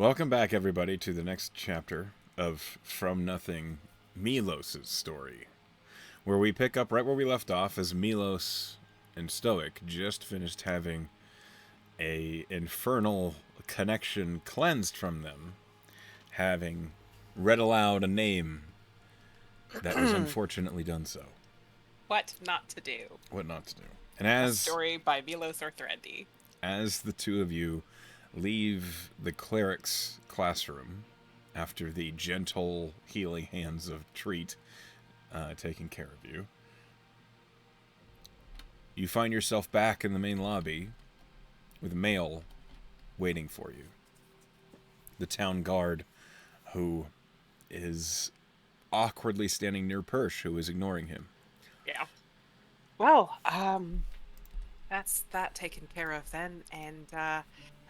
Welcome back, everybody, to the next chapter of From Nothing, Milos' story, where we pick up right where we left off as Milos and Stoic just finished having a infernal connection cleansed from them, having read aloud a name that was unfortunately done so. What not to do. What not to do. And A story by Milos or as the two of you leave the cleric's classroom after the gentle healing hands of Treat taking care of you, you find yourself back in the main lobby with mail waiting for you. The town guard, who is awkwardly standing near Persh, who is ignoring him. Yeah. Well, that's that taken care of then, and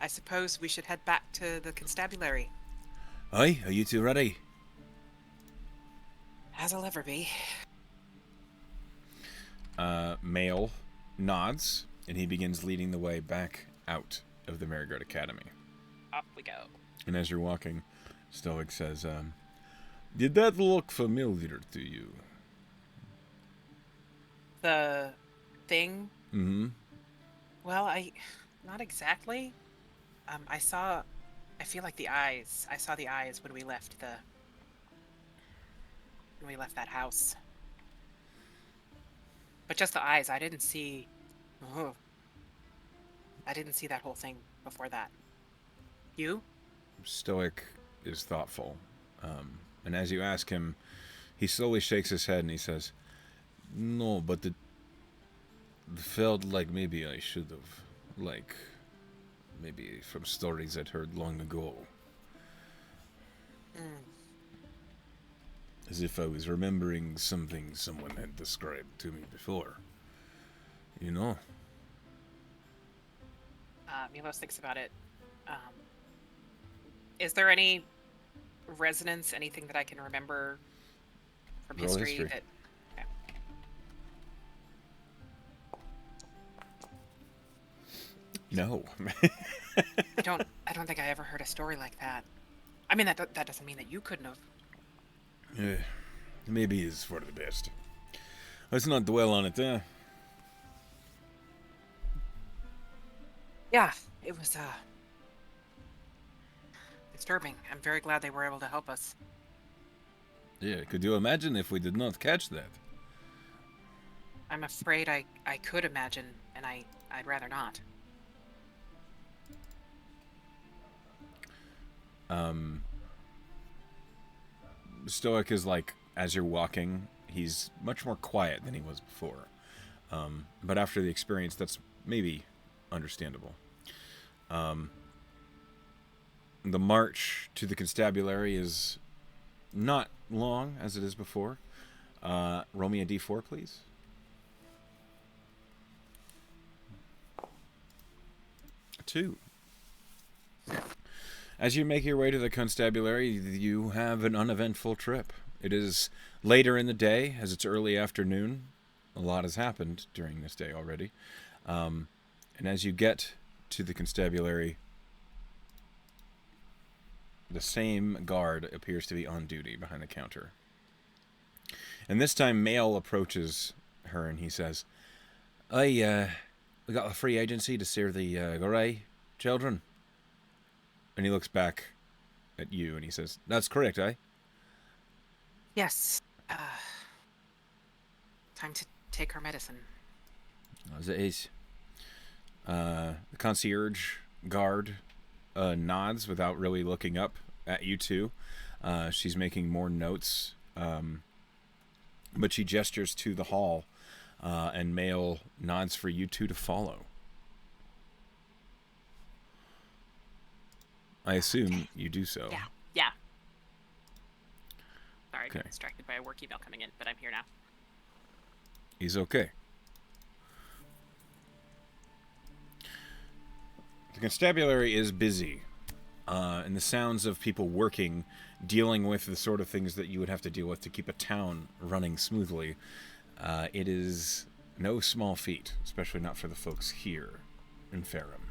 I suppose we should head back to the constabulary. Aye, are you two ready? As I'll ever be. Mail nods, and he begins leading the way back out of the Marigold Academy. Off we go. And as you're walking, Stoic says, did that look familiar to you? The thing? Mm-hmm. Well, not exactly. I feel like I saw the eyes when we left that house. But just the eyes. I didn't see that whole thing before that. You? Stoic is thoughtful. And as you ask him, he slowly shakes his head and he says, no, but it felt like maybe I should have. Like, maybe from stories I'd heard long ago. As if I was remembering something someone had described to me before. You know? Milos thinks about it. Is there any resonance, anything that I can remember from Roll history. that... Okay. No. I don't think I ever heard a story like that. I mean, that doesn't mean that you couldn't have. Maybe it's for the best. Let's not dwell on it, Yeah, it was disturbing. I'm very glad they were able to help us. Yeah, could you imagine if we did not catch that? I'm afraid I could imagine, and I'd rather not. Stoic is like, as you're walking, he's much more quiet than he was before. But after the experience, that's maybe understandable. The march to the constabulary is not long as it is before. Roll me a d4, please. A 2. As you make your way to the constabulary, you have an uneventful trip. It is later in the day, as it's early afternoon. A lot has happened during this day already. And as you get to the constabulary, the same guard appears to be on duty behind the counter. And this time, Mail approaches her and he says, we got a free agency to steer the Goray children. And he looks back at you and he says, that's correct, eh? Yes. Time to take her medicine. As it is. The concierge guard nods without really looking up at you two. She's making more notes. But she gestures to the hall, and Mail nods for you two to follow. I assume you do so. Yeah. Sorry, I Okay. got distracted by a work email coming in, but I'm here now. He's okay. The constabulary is busy, and the sounds of people working, dealing with the sort of things that you would have to deal with to keep a town running smoothly, it is no small feat, especially not for the folks here in Ferrum.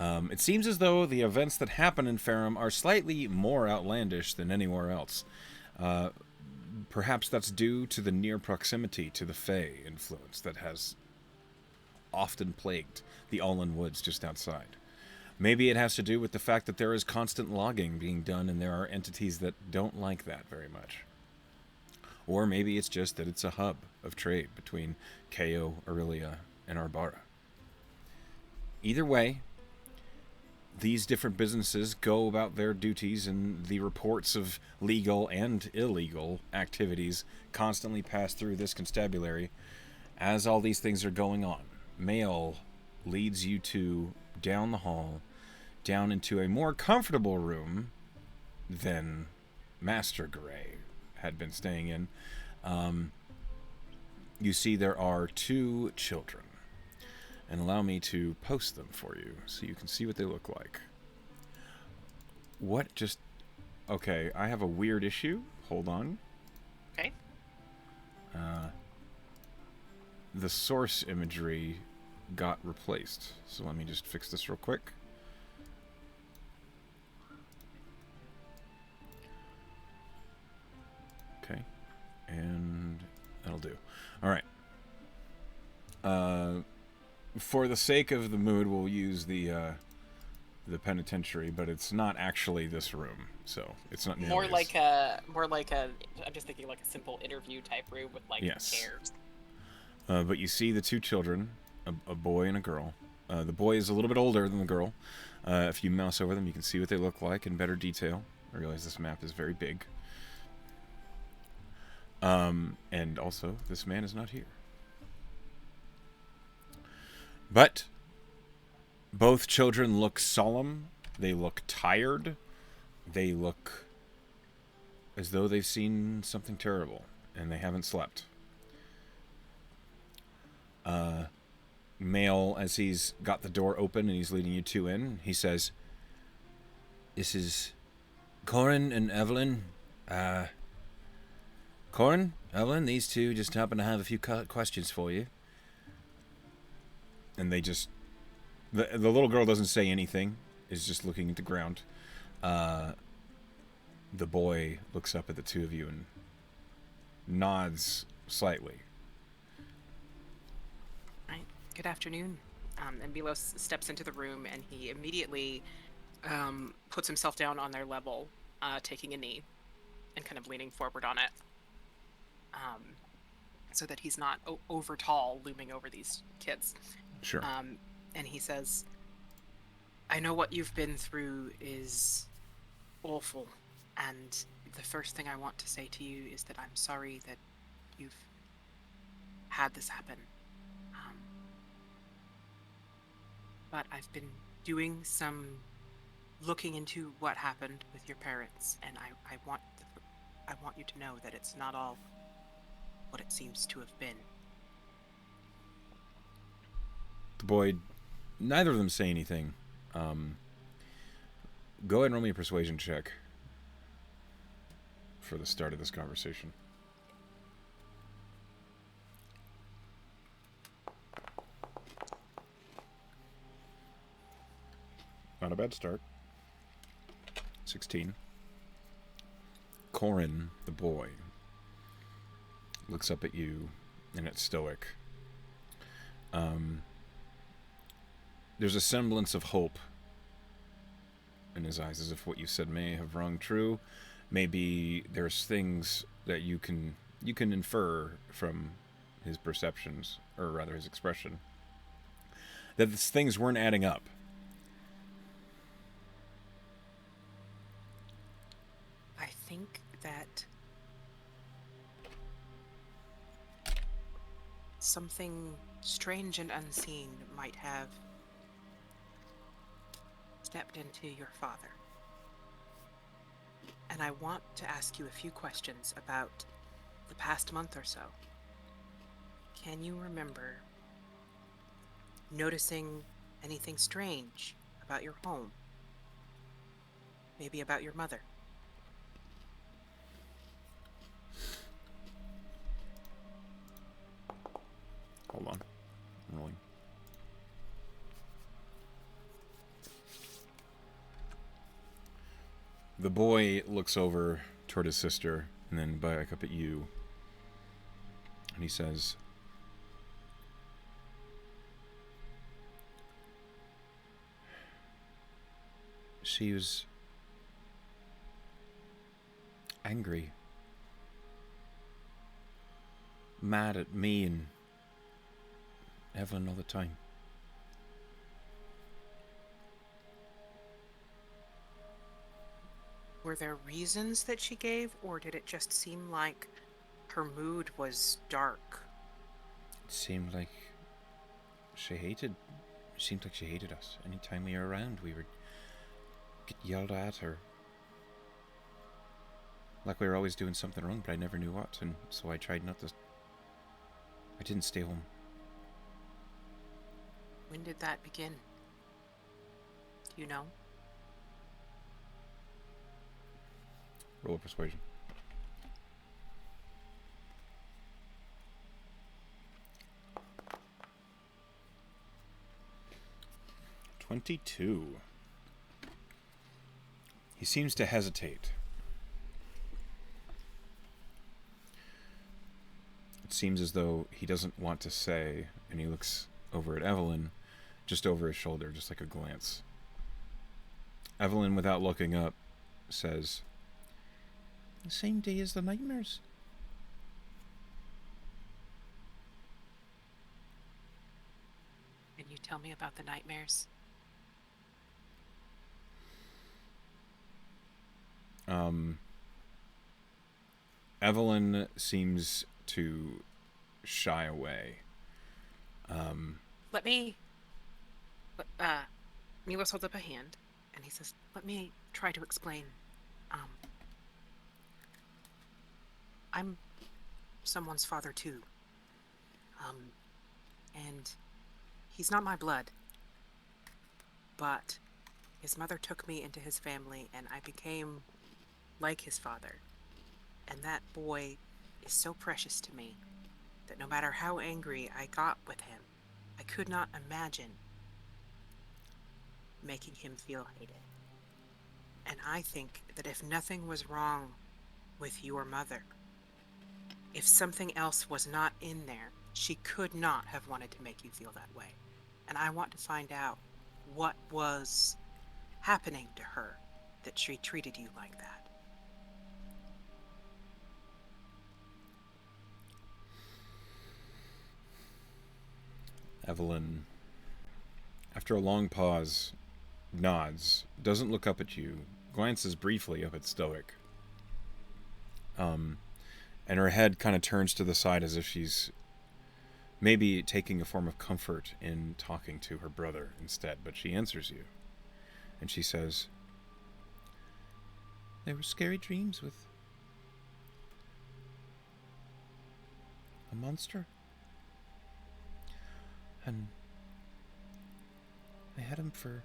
It seems as though the events that happen in Farum are slightly more outlandish than anywhere else. Perhaps that's due to the near proximity to the Fae influence that has often plagued the Allen Woods just outside. Maybe it has to do with the fact that there is constant logging being done and there are entities that don't like that very much. Or maybe it's just that it's a hub of trade between Kao, Aurelia, and Arbara. Either way, these different businesses go about their duties, and the reports of legal and illegal activities constantly pass through this constabulary as all these things are going on. Mail leads you to down the hall, down into a more comfortable room than Master Gray had been staying in. You see there are 2 children. And allow me to post them for you so you can see what they look like. What just... Okay, I have a weird issue. Hold on. Okay. The source imagery got replaced. So let me just fix this real quick. Okay. And that'll do. Alright. For the sake of the mood, we'll use the penitentiary, but it's not actually this room, so it's not nearly more like a I'm just thinking like a simple interview type room with like chairs. But you see the 2 children, a boy and a girl. The boy is a little bit older than the girl. If you mouse over them, you can see what they look like in better detail. I realize this map is very big. And also, this man is not here. But both children look solemn. They look tired. They look as though they've seen something terrible, and they haven't slept. Male, as he's got the door open and he's leading you 2 in, he says, "This is Corin and Evelyn. Corin, Evelyn, these 2 just happen to have a few questions for you." And they just... The little girl doesn't say anything, is just looking at the ground. The boy looks up at the 2 of you and nods slightly. Right. Good afternoon. And Milos steps into the room, and he immediately puts himself down on their level, taking a knee and kind of leaning forward on it, so that he's not over tall, looming over these kids. Sure. And he says, "I know what you've been through is awful, and the first thing I want to say to you is that I'm sorry that you've had this happen. But I've been doing some looking into what happened with your parents, and I want you to know that it's not all what it seems to have been." The boy... Neither of them say anything. Go ahead and roll me a persuasion check for the start of this conversation. Not a bad start. 16. Corin, the boy, looks up at you and at Stoic. There's a semblance of hope in his eyes, as if what you said may have rung true. Maybe there's things that you can infer from his perceptions, or rather his expression, that things weren't adding up. I think that something strange and unseen might have stepped into your father. And I want to ask you a few questions about the past month or so. Can you remember noticing anything strange about your home? Maybe about your mother? Hold on. I'm rolling. The boy looks over toward his sister and then back up at you. And he says, she was angry, mad at me and Evelyn all the time. Were there reasons that she gave, or did it just seem like her mood was dark? It seemed like she hated. It seemed like she hated us. Anytime we were around, we would get yelled at, or like we were always doing something wrong, but I never knew what, and so I tried not to. I didn't stay home. When did that begin? Do you know? Roll of persuasion. 22. He seems to hesitate. It seems as though he doesn't want to say, and he looks over at Evelyn, just over his shoulder, just like a glance. Evelyn, without looking up, says, "The same day as the nightmares." Can you tell me about the nightmares? Evelyn seems to shy away. Let me... Milos holds up a hand, and he says, let me try to explain. I'm someone's father, too. And he's not my blood. But his mother took me into his family, and I became like his father. And that boy is so precious to me that no matter how angry I got with him, I could not imagine making him feel hated. And I think that if nothing was wrong with your mother, if something else was not in there, she could not have wanted to make you feel that way. And I want to find out what was happening to her that she treated you like that. Evelyn, after a long pause, nods, doesn't look up at you, glances briefly up at Stoic. And her head kind of turns to the side as if she's maybe taking a form of comfort in talking to her brother instead, but she answers you. And she says, "There were scary dreams with a monster. And I had him for...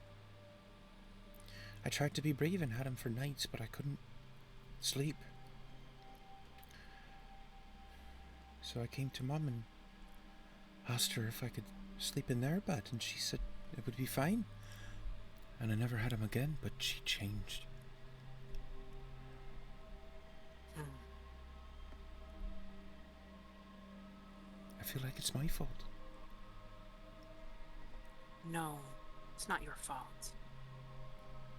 I tried to be brave and had him for nights, but I couldn't sleep. So I came to Mom and asked her if I could sleep in their bed, and she said it would be fine. And I never had him again, but she changed." I feel like it's my fault. No, it's not your fault.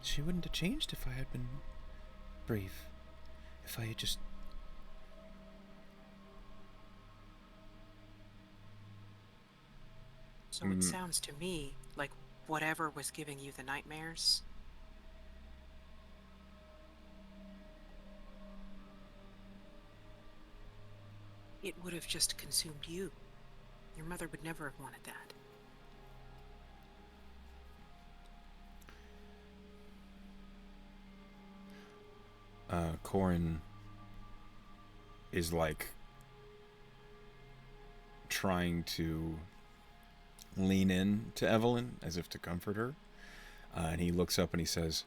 She wouldn't have changed if I had been brave. If I had just... So it sounds to me like whatever was giving you the nightmares, it would have just consumed you. Your mother would never have wanted that. Corin is like trying to lean in to Evelyn as if to comfort her. And he looks up and he says,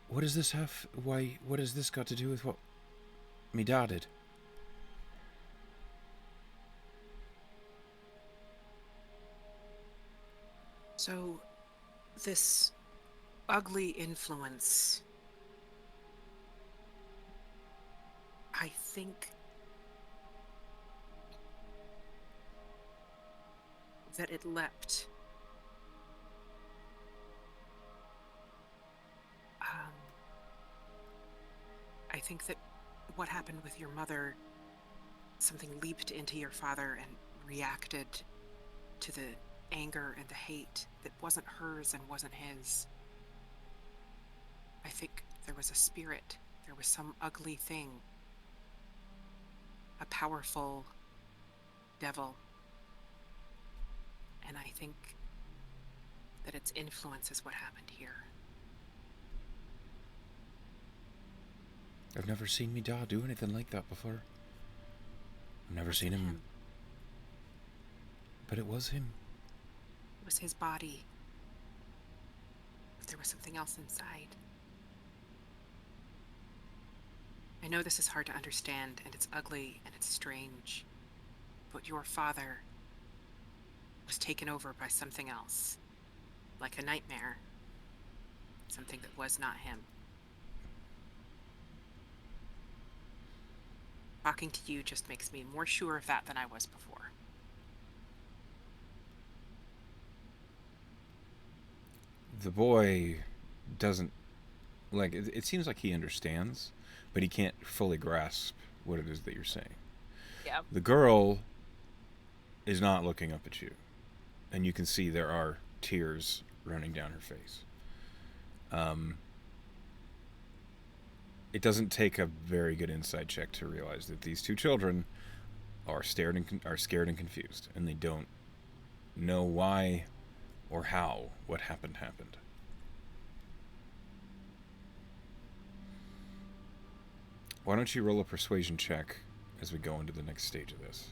"What does this have? Why, what has this got to do with what me dad did?" So, this ugly influence think that it leapt. I think that what happened with your mother, something leaped into your father and reacted to the anger and the hate that wasn't hers and wasn't his. I think there was a spirit, there was some ugly thing, a powerful devil. And I think that its influence is what happened here. I've never seen me dad do anything like that before. I've never seen him. But it was him. It was his body. But there was something else inside. I know this is hard to understand, and it's ugly, and it's strange. But your father was taken over by something else. Like a nightmare. Something that was not him. Talking to you just makes me more sure of that than I was before. The boy doesn't, like, it seems like he understands, but he can't fully grasp what it is that you're saying. Yeah. The girl is not looking up at you, and you can see there are tears running down her face. It doesn't take a very good insight check to realize that these two children are scared and confused, and they don't know why or how what happened. Why don't you roll a persuasion check as we go into the next stage of this?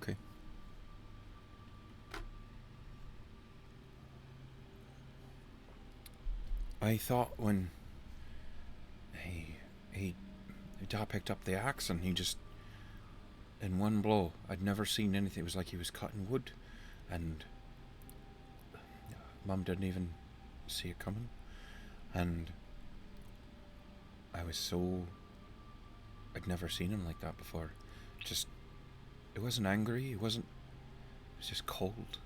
Okay. I thought when Dad picked up the axe and he just, in one blow, I'd never seen anything. It was like he was cutting wood, and Mum didn't even see it coming. And I was so, I'd never seen him like that before. Just, it wasn't angry, it was just cold.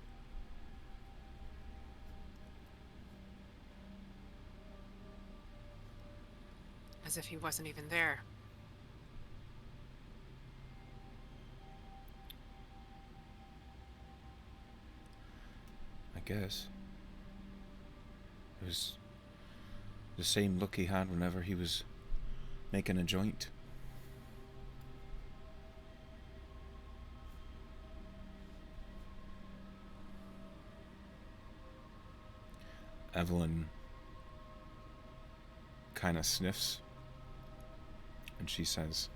As if he wasn't even there. I guess. It was the same look he had whenever he was making a joint. Evelyn kind of sniffs, and she says,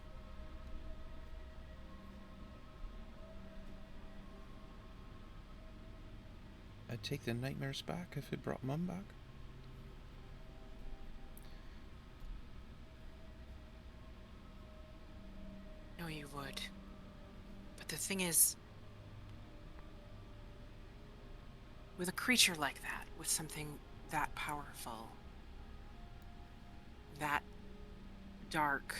I'd take the nightmares back if it brought Mum back. No, you would. But the thing is, with a creature like that, with something that powerful, that dark,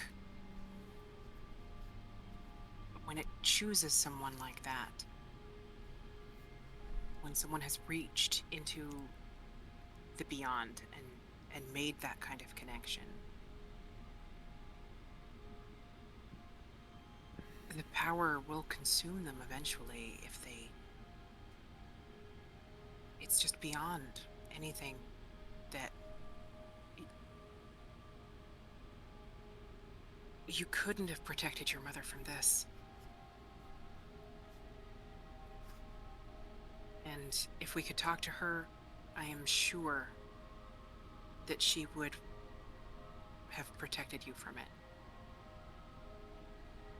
when it chooses someone like that, when someone has reached into the beyond and made that kind of connection, the power will consume them eventually if they... It's just beyond anything that... You couldn't have protected your mother from this. And if we could talk to her, I am sure that she would have protected you from it.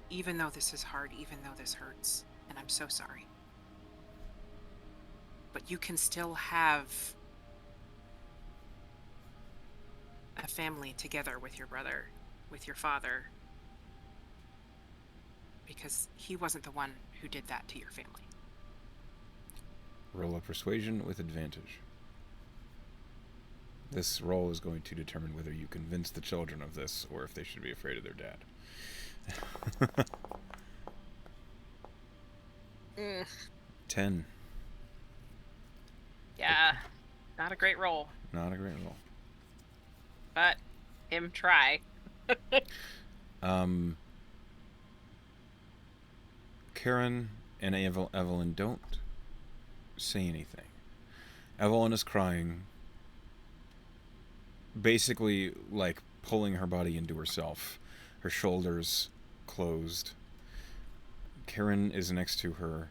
Even though this is hard, even though this hurts, and I'm so sorry. But you can still have a family together with your brother, with your father, because he wasn't the one who did that to your family. Roll a persuasion with advantage. This roll is going to determine whether you convince the children of this or if they should be afraid of their dad. 10. Yeah, not a great roll, Not a great roll. but him try. Karen and Evelyn don't say anything. Evelyn is crying, basically like pulling her body into herself, her shoulders closed. Karen is next to her,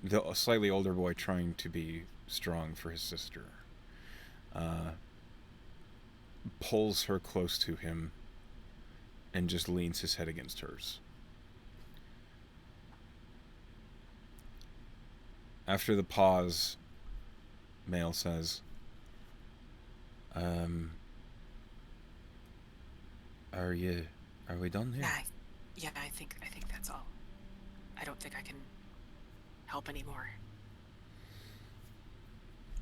the slightly older boy trying to be strong for his sister. Pulls her close to him and just leans his head against hers. After the pause, Male says, Are we done here? I think that's all. I don't think I can help anymore.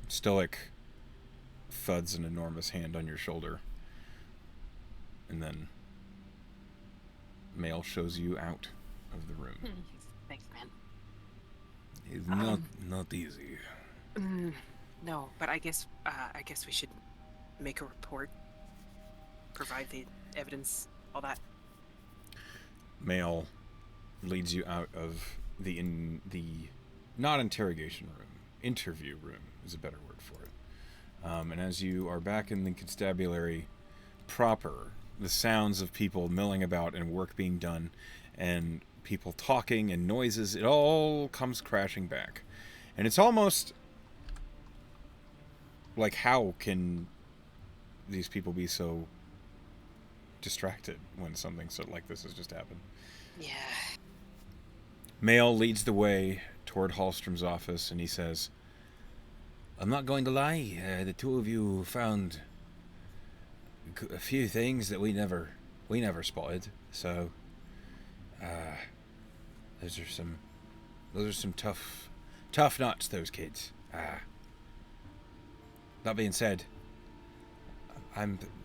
Stoic thuds an enormous hand on your shoulder. And then Male shows you out of the room. Thanks, man. It's not easy. No, but I guess we should make a report, provide the evidence, all that. Male leads you out of the not interrogation room, interview room is a better word for it. And as you are back in the constabulary proper, the sounds of people milling about and work being done and people talking and noises, it all comes crashing back. And it's almost like, how can these people be so distracted when something so like this has just happened? Yeah. Male leads the way toward Hallstrom's office, and he says, I'm not going to lie, the two of you found a few things that we never spotted, so those are some tough nuts, those kids. That being said,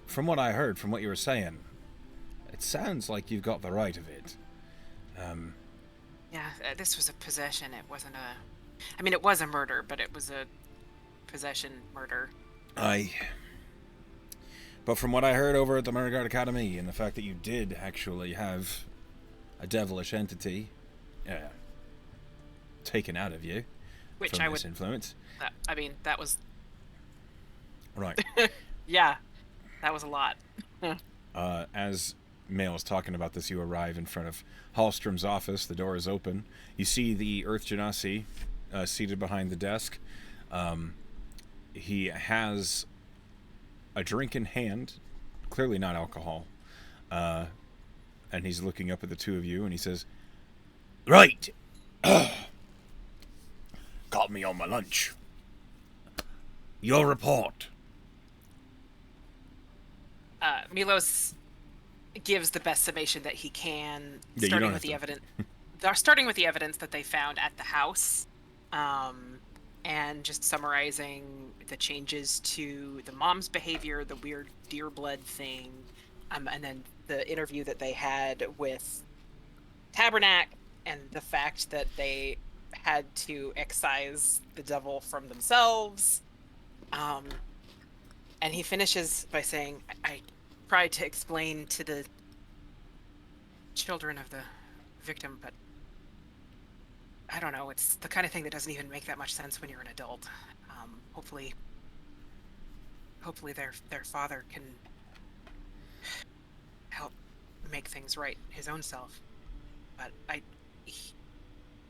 from what I heard, from what you were saying, it sounds like you've got the right of it. Yeah, this was a possession. It wasn't it was a murder, but it was a possession murder. Aye. But from what I heard over at the Murder Guard Academy, and the fact that you did actually have a devilish entity taken out of you, which from I this would influence. That was Right. yeah, that was a lot. As Male is talking about this, you arrive in front of Hallstrom's office. The door is open. You see the Earth Genasi seated behind the desk. He has a drink in hand, clearly not alcohol, and he's looking up at the two of you, and he says, Right. Got me on my lunch. Your report. Milos gives the best summation that he can, Yeah, starting with the evidence. Starting with the evidence that they found at the house, and just summarizing the changes to the mom's behavior, the weird deer blood thing, and then the interview that they had with Tabernacle, and the fact that they had to excise the devil from themselves. And he finishes by saying, I tried to explain to the children of the victim, but I don't know, it's the kind of thing that doesn't even make that much sense when you're an adult. Hopefully their father can help make things right his own self. But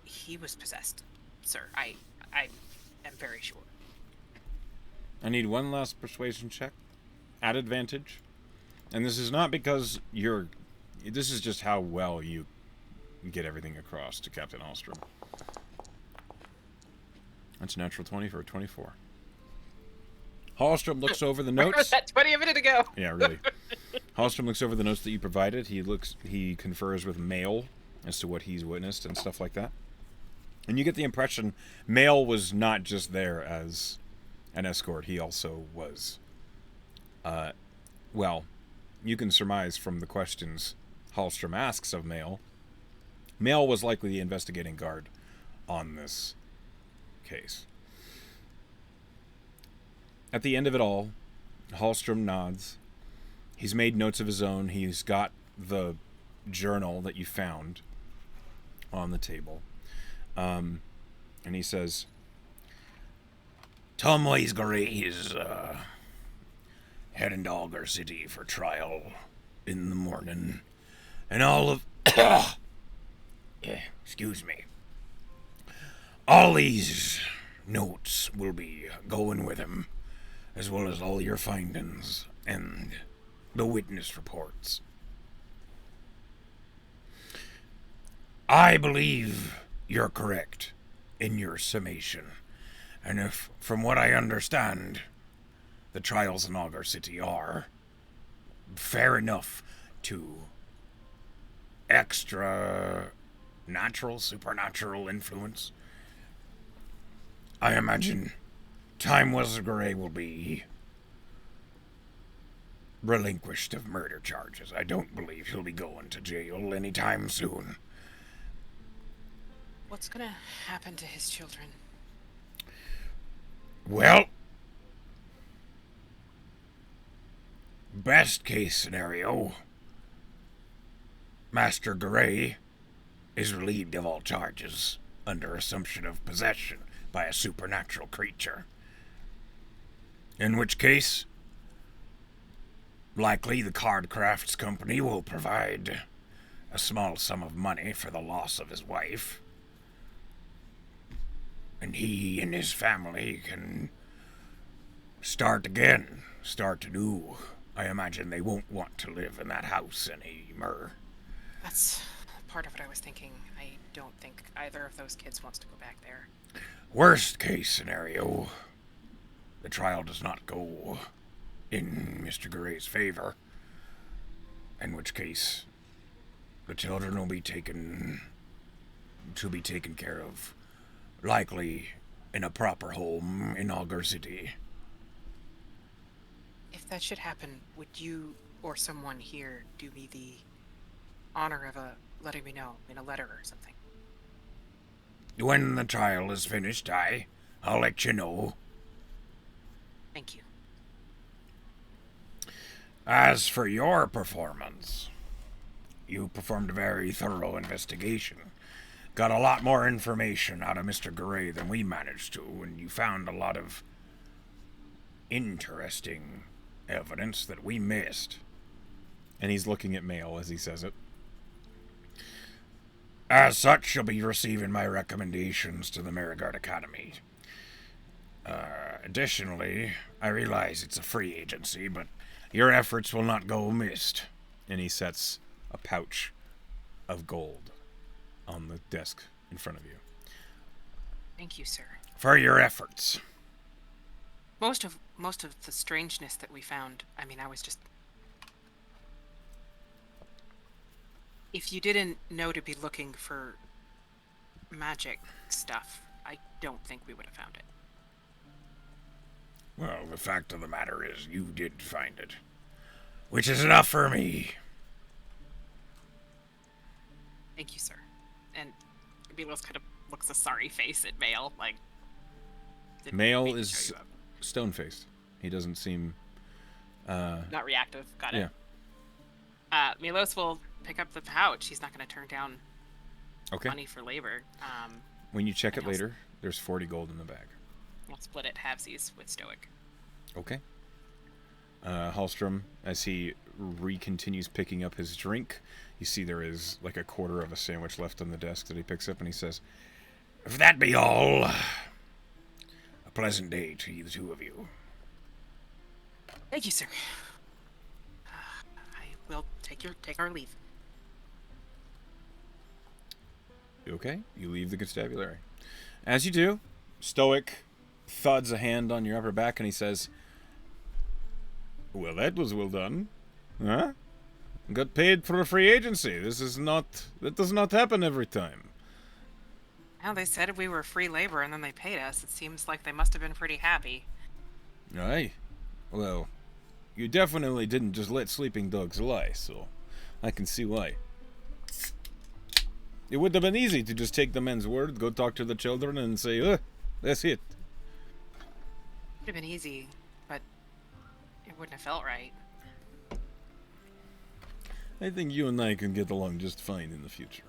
he was possessed, sir. I am very sure. I need one last persuasion check at advantage. And this is not because this is just how well you get everything across to Captain Hallstrom. That's a natural 20 for a 24. Hallstrom looks over the notes. Where was that 20 a minute ago? Yeah, really. Hallstrom looks over the notes that you provided. He confers with Male as to what he's witnessed and stuff like that. And you get the impression Mail was not just there as an escort, he also was, well, you can surmise from the questions Hallstrom asks of Mail, Mail was likely the investigating guard on this case. At the end of it all, Hallstrom nods. He's made notes of his own. He's got the journal that you found on the table. And he says, Tomwise Gray is heading to Algar City for trial in the morning. And all of... excuse me. All these notes will be going with him, as well as all your findings and the witness reports. I believe you're correct in your summation. And if, from what I understand, the trials in Algar City are fair enough to extra natural, supernatural influence, I imagine Timewise Gray will be relinquished of murder charges. I don't believe he'll be going to jail anytime soon. What's gonna happen to his children? Well, best case scenario, Master Gray is relieved of all charges under assumption of possession by a supernatural creature. In which case, likely the Cardcrafts Company will provide a small sum of money for the loss of his wife. And he and his family can start again, start anew. I imagine they won't want to live in that house anymore. That's part of what I was thinking. I don't think either of those kids wants to go back there. Worst case scenario, the trial does not go in Mr. Gray's favor, in which case the children will be taken care of, likely in a proper home in Algar City. If that should happen, would you or someone here do me the honor of letting me know in a letter or something? When the trial is finished, I'll let you know. Thank you. As for your performance, you performed a very thorough investigation. Got a lot more information out of Mr. Gray than we managed to, and you found a lot of interesting evidence that we missed. And he's looking at Mail as he says it. As such, you'll be receiving my recommendations to the Marigard Academy. Additionally, I realize it's a free agency, but your efforts will not go missed. And he sets a pouch of gold on the desk in front of you. Thank you, sir. For your efforts. Most of the strangeness that we found, I mean, I was just... If you didn't know to be looking for magic stuff, I don't think we would have found it. Well, the fact of the matter is, you did find it. Which is enough for me. Thank you, sir. And Milos kind of looks a sorry face at Mail, like... Mail is stone-faced. He doesn't seem... not reactive. Got it. Yeah. Milos will pick up the pouch. He's not going to turn down money for labor. When you check it later, there's 40 gold in the bag. We'll split it halvesies with Stoic. Okay. Hallstrom, as he continues picking up his drink, you see there is like a quarter of a sandwich left on the desk that he picks up, and he says, "If that be all, a pleasant day to you, the two of you." Thank you, sir. I will take our leave. Okay, you leave the constabulary. As you do, Stoic thuds a hand on your upper back, and he says, "Well, that was well done. Huh? Got paid for a free agency. That does not happen every time." Well, they said we were free labor and then they paid us. It seems like they must have been pretty happy. Aye. Well, you definitely didn't just let sleeping dogs lie, so I can see why. It would have been easy to just take the man's word, go talk to the children, and say, that's it. Would have been easy, but it wouldn't have felt right. I think you and I can get along just fine in the future.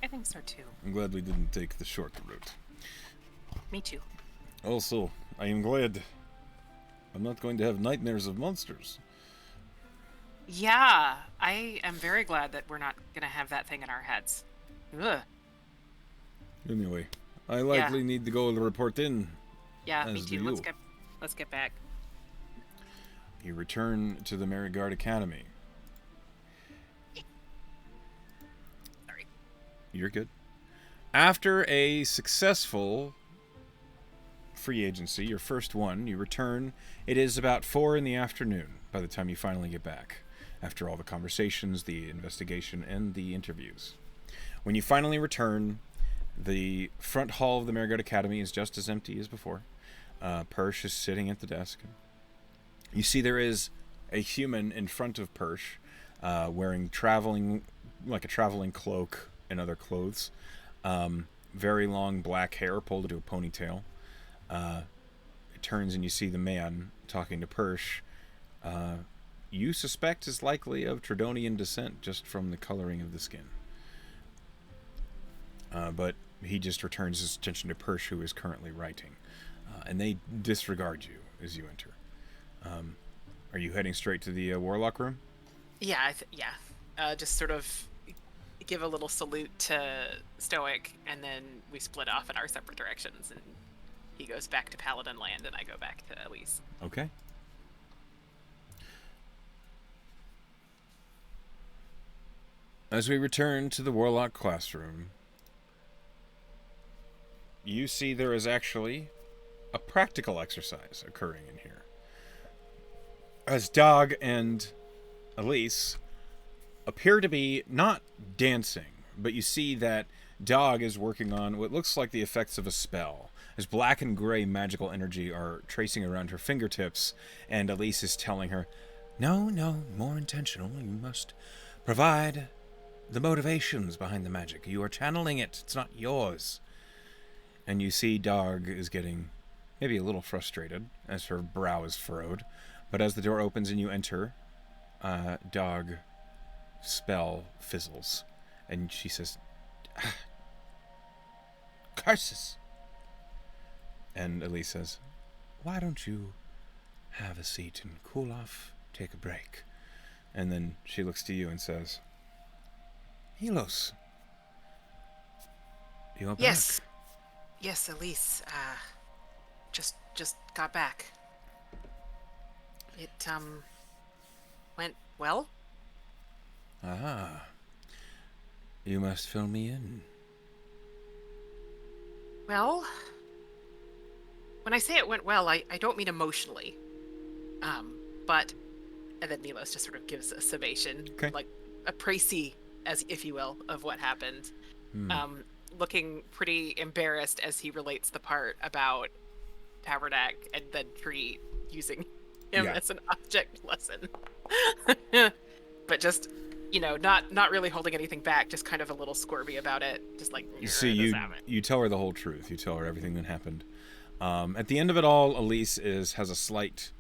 I think so too. I'm glad we didn't take the short route. Me too. Also, I am glad I'm not going to have nightmares of monsters. Yeah, I am very glad that we're not gonna have that thing in our heads. Ugh. Anyway, I likely need to go to report in. Yeah, As me do too. you. Let's get back. You return to the Merryguard Academy. Sorry. You're good. After a successful free agency, your first one, you return. It is about 4 in the afternoon by the time you finally get back, after all the conversations, the investigation, and the interviews. When you finally return, the front hall of the Merryguard Academy is just as empty as before. Persh is sitting at the desk. You see there is a human in front of Persh, wearing a traveling cloak and other clothes. Very long black hair pulled into a ponytail. It turns and you see the man talking to Persh. You suspect is likely of Tridonian descent just from the coloring of the skin. But he just returns his attention to Persh, who is currently writing. And they disregard you as you enter. Are you heading straight to the warlock room? Yeah, just sort of give a little salute to Stoic, and then we split off in our separate directions, and he goes back to Paladin Land, and I go back to Elise. Okay. As we return to the warlock classroom, you see there is actually a practical exercise occurring in here. As Dog and Elise appear to be not dancing, but you see that Dog is working on what looks like the effects of a spell, as black and gray magical energy are tracing around her fingertips, and Elise is telling her, no, more intentional. You must provide the motivations behind the magic. You are channeling it. It's not yours. And you see Dog is getting maybe a little frustrated as her brow is furrowed. But as the door opens and you enter, Dog spell fizzles. And she says, curses. And Elise says, why don't you have a seat and cool off, take a break? And then she looks to you and says, Milos, you're back. Yes, Elise. Just got back. It went well. Ah, you must fill me in. Well, when I say it went well, I don't mean emotionally. But, and then Milos just sort of gives a summation, Okay. like a précis, as if you will, of what happened. Looking pretty embarrassed as he relates the part about Tabernac and then Tree using him as an object lesson. But just, not really holding anything back, just kind of a little squirmy about it. Just like, You see, you tell her the whole truth. You tell her everything that happened. At the end of it all, Elise has a slight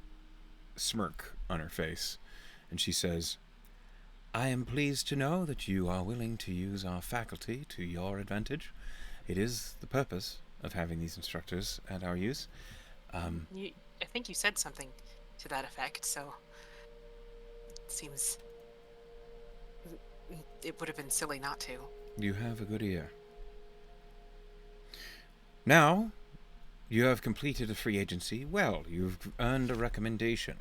smirk on her face, and she says, I am pleased to know that you are willing to use our faculty to your advantage. It is the purpose of having these instructors at our use. I think you said something to that effect, so it seems it would have been silly not to. You have a good ear. Now, you have completed a free agency. Well, you've earned a recommendation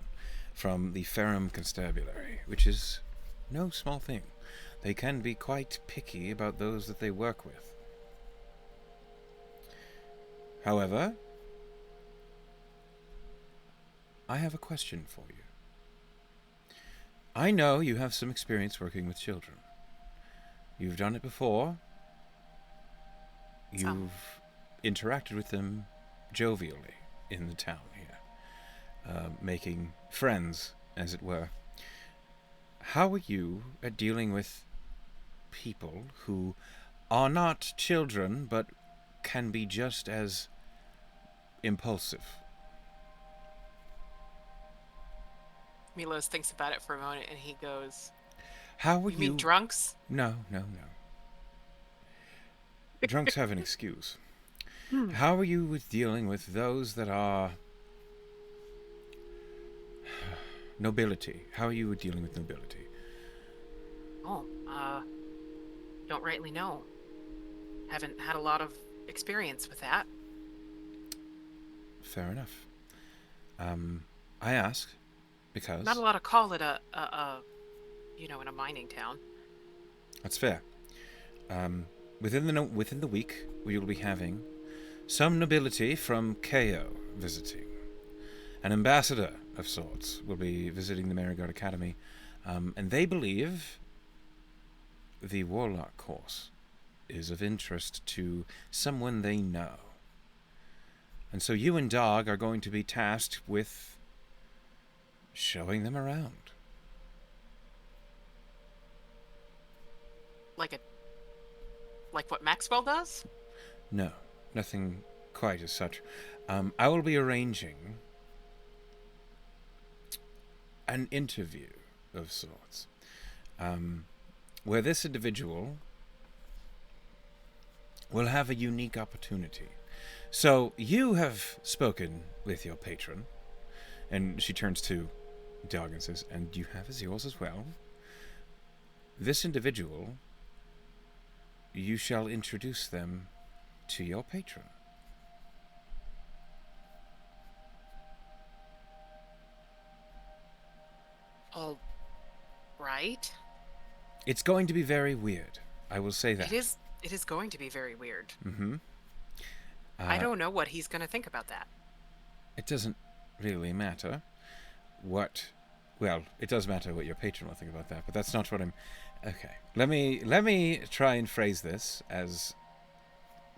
from the Ferrum Constabulary, which is no small thing. They can be quite picky about those that they work with. However, I have a question for you. I know you have some experience working with children. You've done it before. you've interacted with them jovially in the town here, making friends, as it were. How are you at dealing with people who are not children, but can be just as impulsive? Milos thinks about it for a moment and he goes, How are You mean drunks? No, no, no. Drunks have an excuse. Hmm. How are you with dealing with those that are nobility? How are you with dealing with nobility? Oh, don't rightly know. Haven't had a lot of experience with that. Fair enough. I ask because Not a lot of call it in a mining town. that's fair. Within the week, we will be having some nobility from KO visiting. An ambassador of sorts will be visiting the Marigard Academy, and they believe the Warlock course is of interest to someone they know. And so you and Dog are going to be tasked with showing them around. Like what Maxwell does? No, nothing quite as such. I will be arranging an interview of sorts, where this individual will have a unique opportunity. So you have spoken with your patron, and she turns to Dog and says, and you have as yours as well. This individual, you shall introduce them to your patron. All right. It's going to be very weird. I will say that. It is going to be very weird. Mm-hmm. I don't know what he's going to think about that. It doesn't really matter well, it does matter what your patron will think about that, but that's not what I'm... Okay. Let me try and phrase this as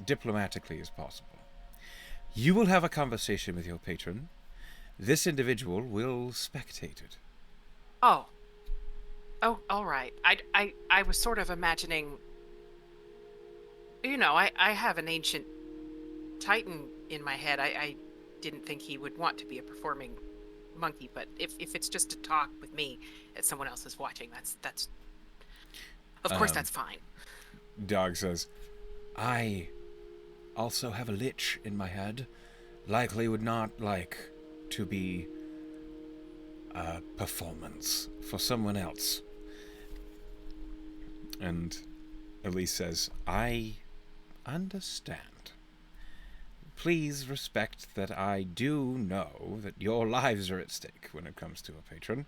diplomatically as possible. You will have a conversation with your patron. This individual will spectate it. Oh, all right. I was sort of imagining... I have an ancient Titan in my head. I didn't think he would want to be a performing monkey, but if it's just to talk with me as someone else is watching, that's of course that's fine. Dog says, I also have a lich in my head. Likely would not like to be a performance for someone else. And Elise says, I understand. Please respect that I do know that your lives are at stake when it comes to a patron,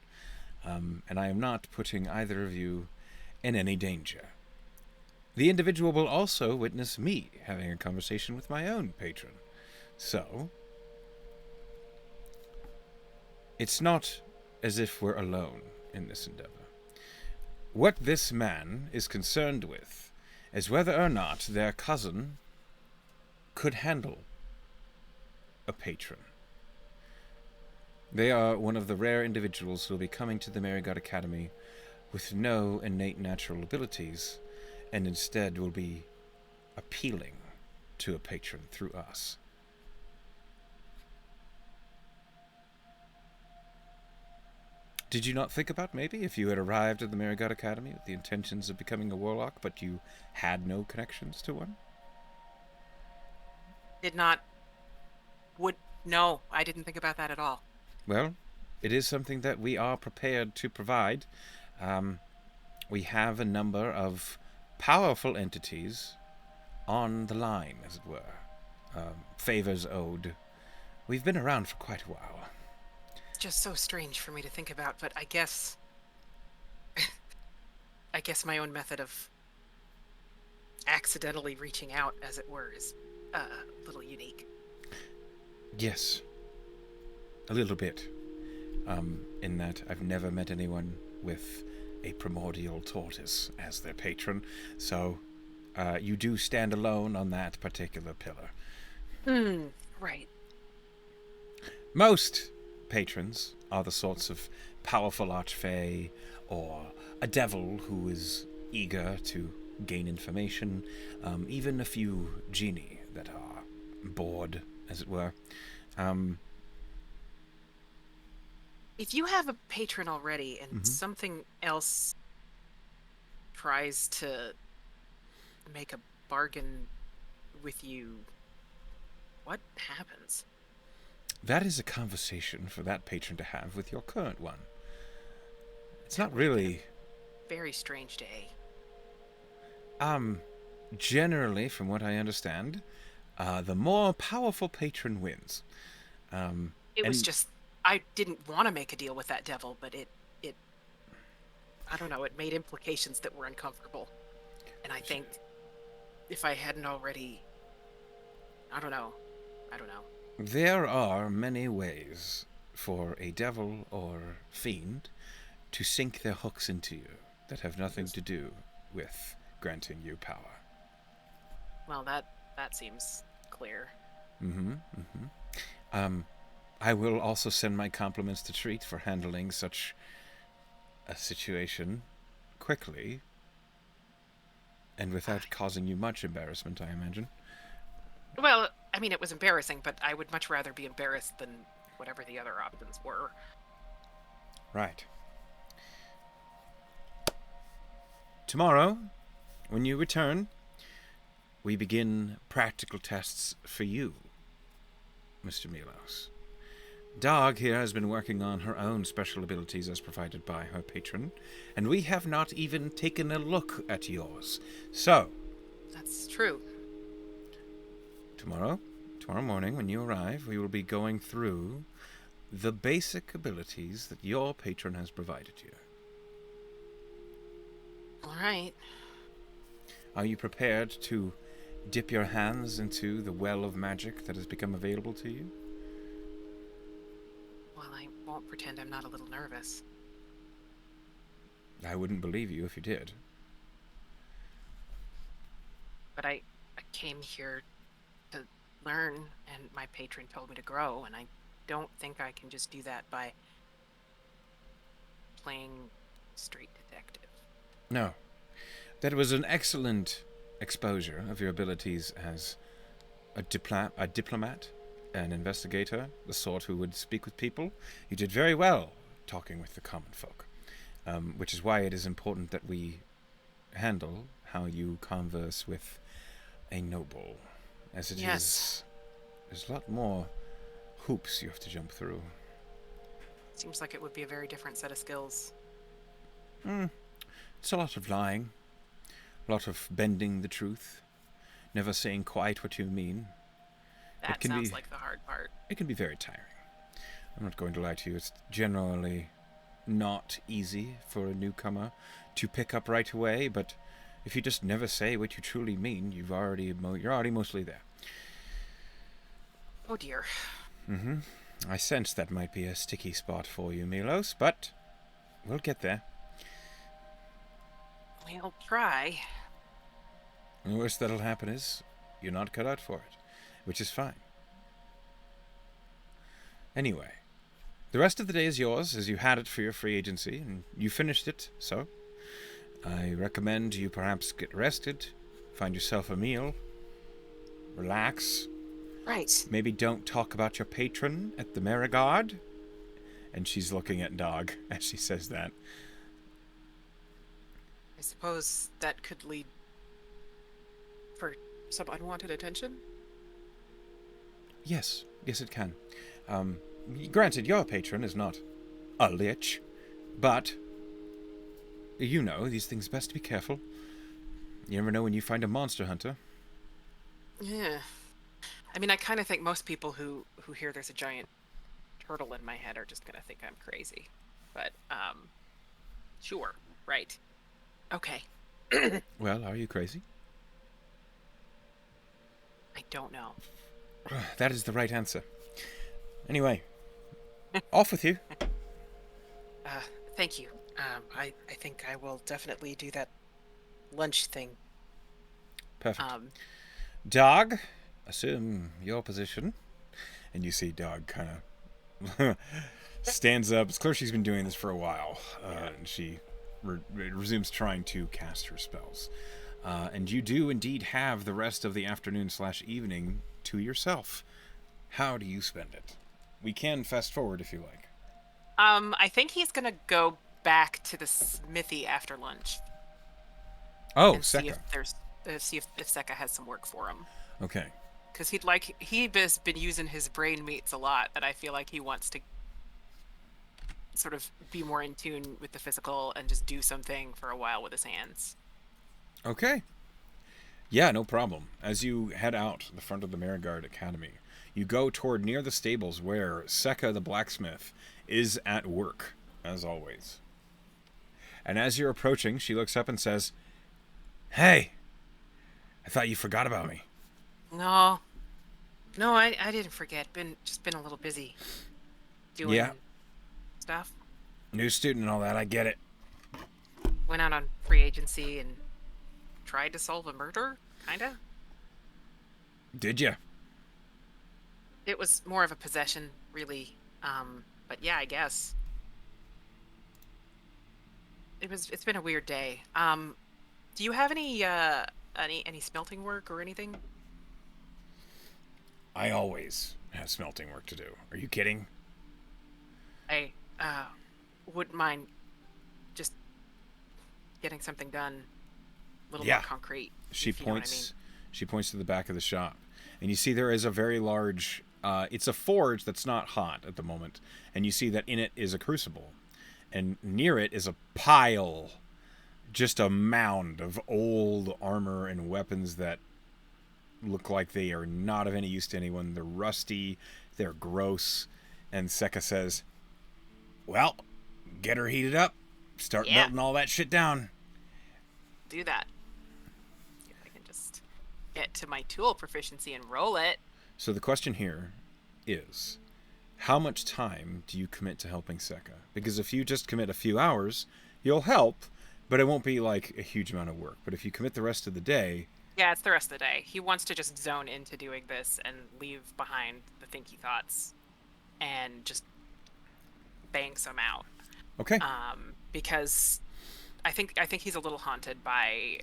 and I am not putting either of you in any danger. The individual will also witness me having a conversation with my own patron. So, it's not as if we're alone in this endeavor. What this man is concerned with is whether or not their cousin could handle a patron. They are one of the rare individuals who will be coming to the Marigard Academy with no innate natural abilities, and instead will be appealing to a patron through us. Did you not think about maybe if you had arrived at the Marigard Academy with the intentions of becoming a warlock, but you had no connections to one? No, I didn't think about that at all. Well, it is something that we are prepared to provide. We have a number of powerful entities on the line, as it were. Favors owed. We've been around for quite a while. It's just so strange for me to think about, but I guess my own method of accidentally reaching out, as it were, is a little unique. Yes. A little bit. In that I've never met anyone with a primordial tortoise as their patron, so you do stand alone on that particular pillar. Right. Most patrons are the sorts of powerful archfey or a devil who is eager to gain information, even a few genie that are bored, as it were. If you have a patron already and something else tries to make a bargain with you, what happens? That is a conversation for that patron to have with your current one. It's not really... Very strange day. Generally, from what I understand, the more powerful patron wins. It was just, I didn't want to make a deal with that devil, but it, I don't know, it made implications that were uncomfortable. And I think if I hadn't already, I don't know. There are many ways for a devil or fiend to sink their hooks into you that have nothing to do with granting you power. Well, that seems clear. I will also send my compliments to Treat for handling such a situation quickly and without causing you much embarrassment, I imagine. Well, I mean, it was embarrassing, but I would much rather be embarrassed than whatever the other options were. Right. Tomorrow, when you return, we begin practical tests for you, Mr. Milos. Dog here has been working on her own special abilities as provided by her patron, and we have not even taken a look at yours. So... That's true. Tomorrow morning, when you arrive, we will be going through the basic abilities that your patron has provided you. All right. Are you prepared to dip your hands into the well of magic that has become available to you? Well, I won't pretend I'm not a little nervous. I wouldn't believe you if you did. But I came here to learn, and my patron told me to grow, and I don't think I can just do that by playing straight detective. No. That was an excellent exposure of your abilities as a diplomat, an investigator, the sort who would speak with people. You did very well talking with the common folk, which is why it is important that we handle how you converse with a noble, as it is. There's a lot more hoops you have to jump through. Seems like it would be a very different set of skills. It's a lot of lying, a lot of bending the truth, never saying quite what you mean. That sounds like the hard part. It can be very tiring. I'm not going to lie to you. It's generally not easy for a newcomer to pick up right away, but if you just never say what you truly mean, you're already mostly there. Oh dear. I sense that might be a sticky spot for you, Milos, but we'll get there. We'll try. The worst that'll happen is you're not cut out for it, which is fine. Anyway, the rest of the day is yours, as you had it for your free agency, and you finished it, so I recommend you perhaps get rested, find yourself a meal, relax. Right. Maybe don't talk about your patron at the Marigard. And she's looking at Dog as she says that. I suppose that could lead for some unwanted attention? Yes, it can. Granted, your patron is not a lich, but you know, these things best to be careful. You never know when you find a monster hunter. Yeah. I mean, I kind of think most people who hear there's a giant turtle in my head are just gonna think I'm crazy. But, sure, right. Okay. Well, are you crazy? I don't know. That is the right answer. Anyway, off with you. Thank you. I think I will definitely do that lunch thing. Perfect. Um, Dog, assume your position. And you see Dog kind of stands up. It's clear she's been doing this for a while. And she resumes trying to cast her spells. And you do indeed have the rest of the afternoon/evening to yourself. How do you spend it? We can fast forward if you like. I think he's gonna go back to the smithy after lunch Oh, and see if Seka. there's see if Seka has some work for him. Okay. Because he has been using his brain meats a lot, that I feel like he wants to sort of be more in tune with the physical and just do something for a while with his hands. Okay. Yeah, no problem. As you head out the front of the Marigard Academy, you go toward near the stables where Seka the blacksmith is at work, as always. And as you're approaching, she looks up and says, "Hey, I thought you forgot about me." No, I didn't forget. Been a little busy doing Yeah. stuff. New student and all that, I get it. Went out on free agency and tried to solve a murder, kinda. Did ya? It was more of a possession, really. But yeah, I guess. It's been a weird day. Do you have any smelting work or anything? I always have smelting work to do. Are you kidding? I wouldn't mind just getting something done a little Yeah. more concrete. She if you know what I points. She points to the back of the shop, and you see there is a very large. It's a forge that's not hot at the moment, and you see that in it is a crucible, and near it is a pile, just a mound of old armor and weapons that look like they are not of any use to anyone. They're rusty, they're gross, and Seka says, "Well, get her heated up, start Yeah. melting all that shit down." Do that. See if I can just get to my tool proficiency and roll it. So the question here is, how much time do you commit to helping Seka? Because if you just commit a few hours, you'll help, but it won't be like a huge amount of work. But if you commit the rest of the day, Yeah, it's the rest of the day. He wants to just zone into doing this and leave behind the thinky thoughts and just bang some out. okay. Because I think he's a little haunted by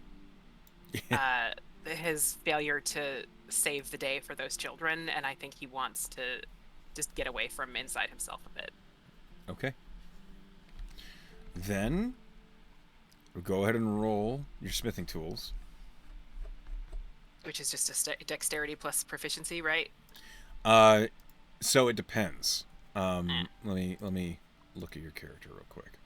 his failure to save the day for those children, and I think he wants to just get away from inside himself a bit. Okay. Then go ahead and roll your smithing tools. Which is just a dexterity plus proficiency, right? So it depends. Let me look at your character real quick.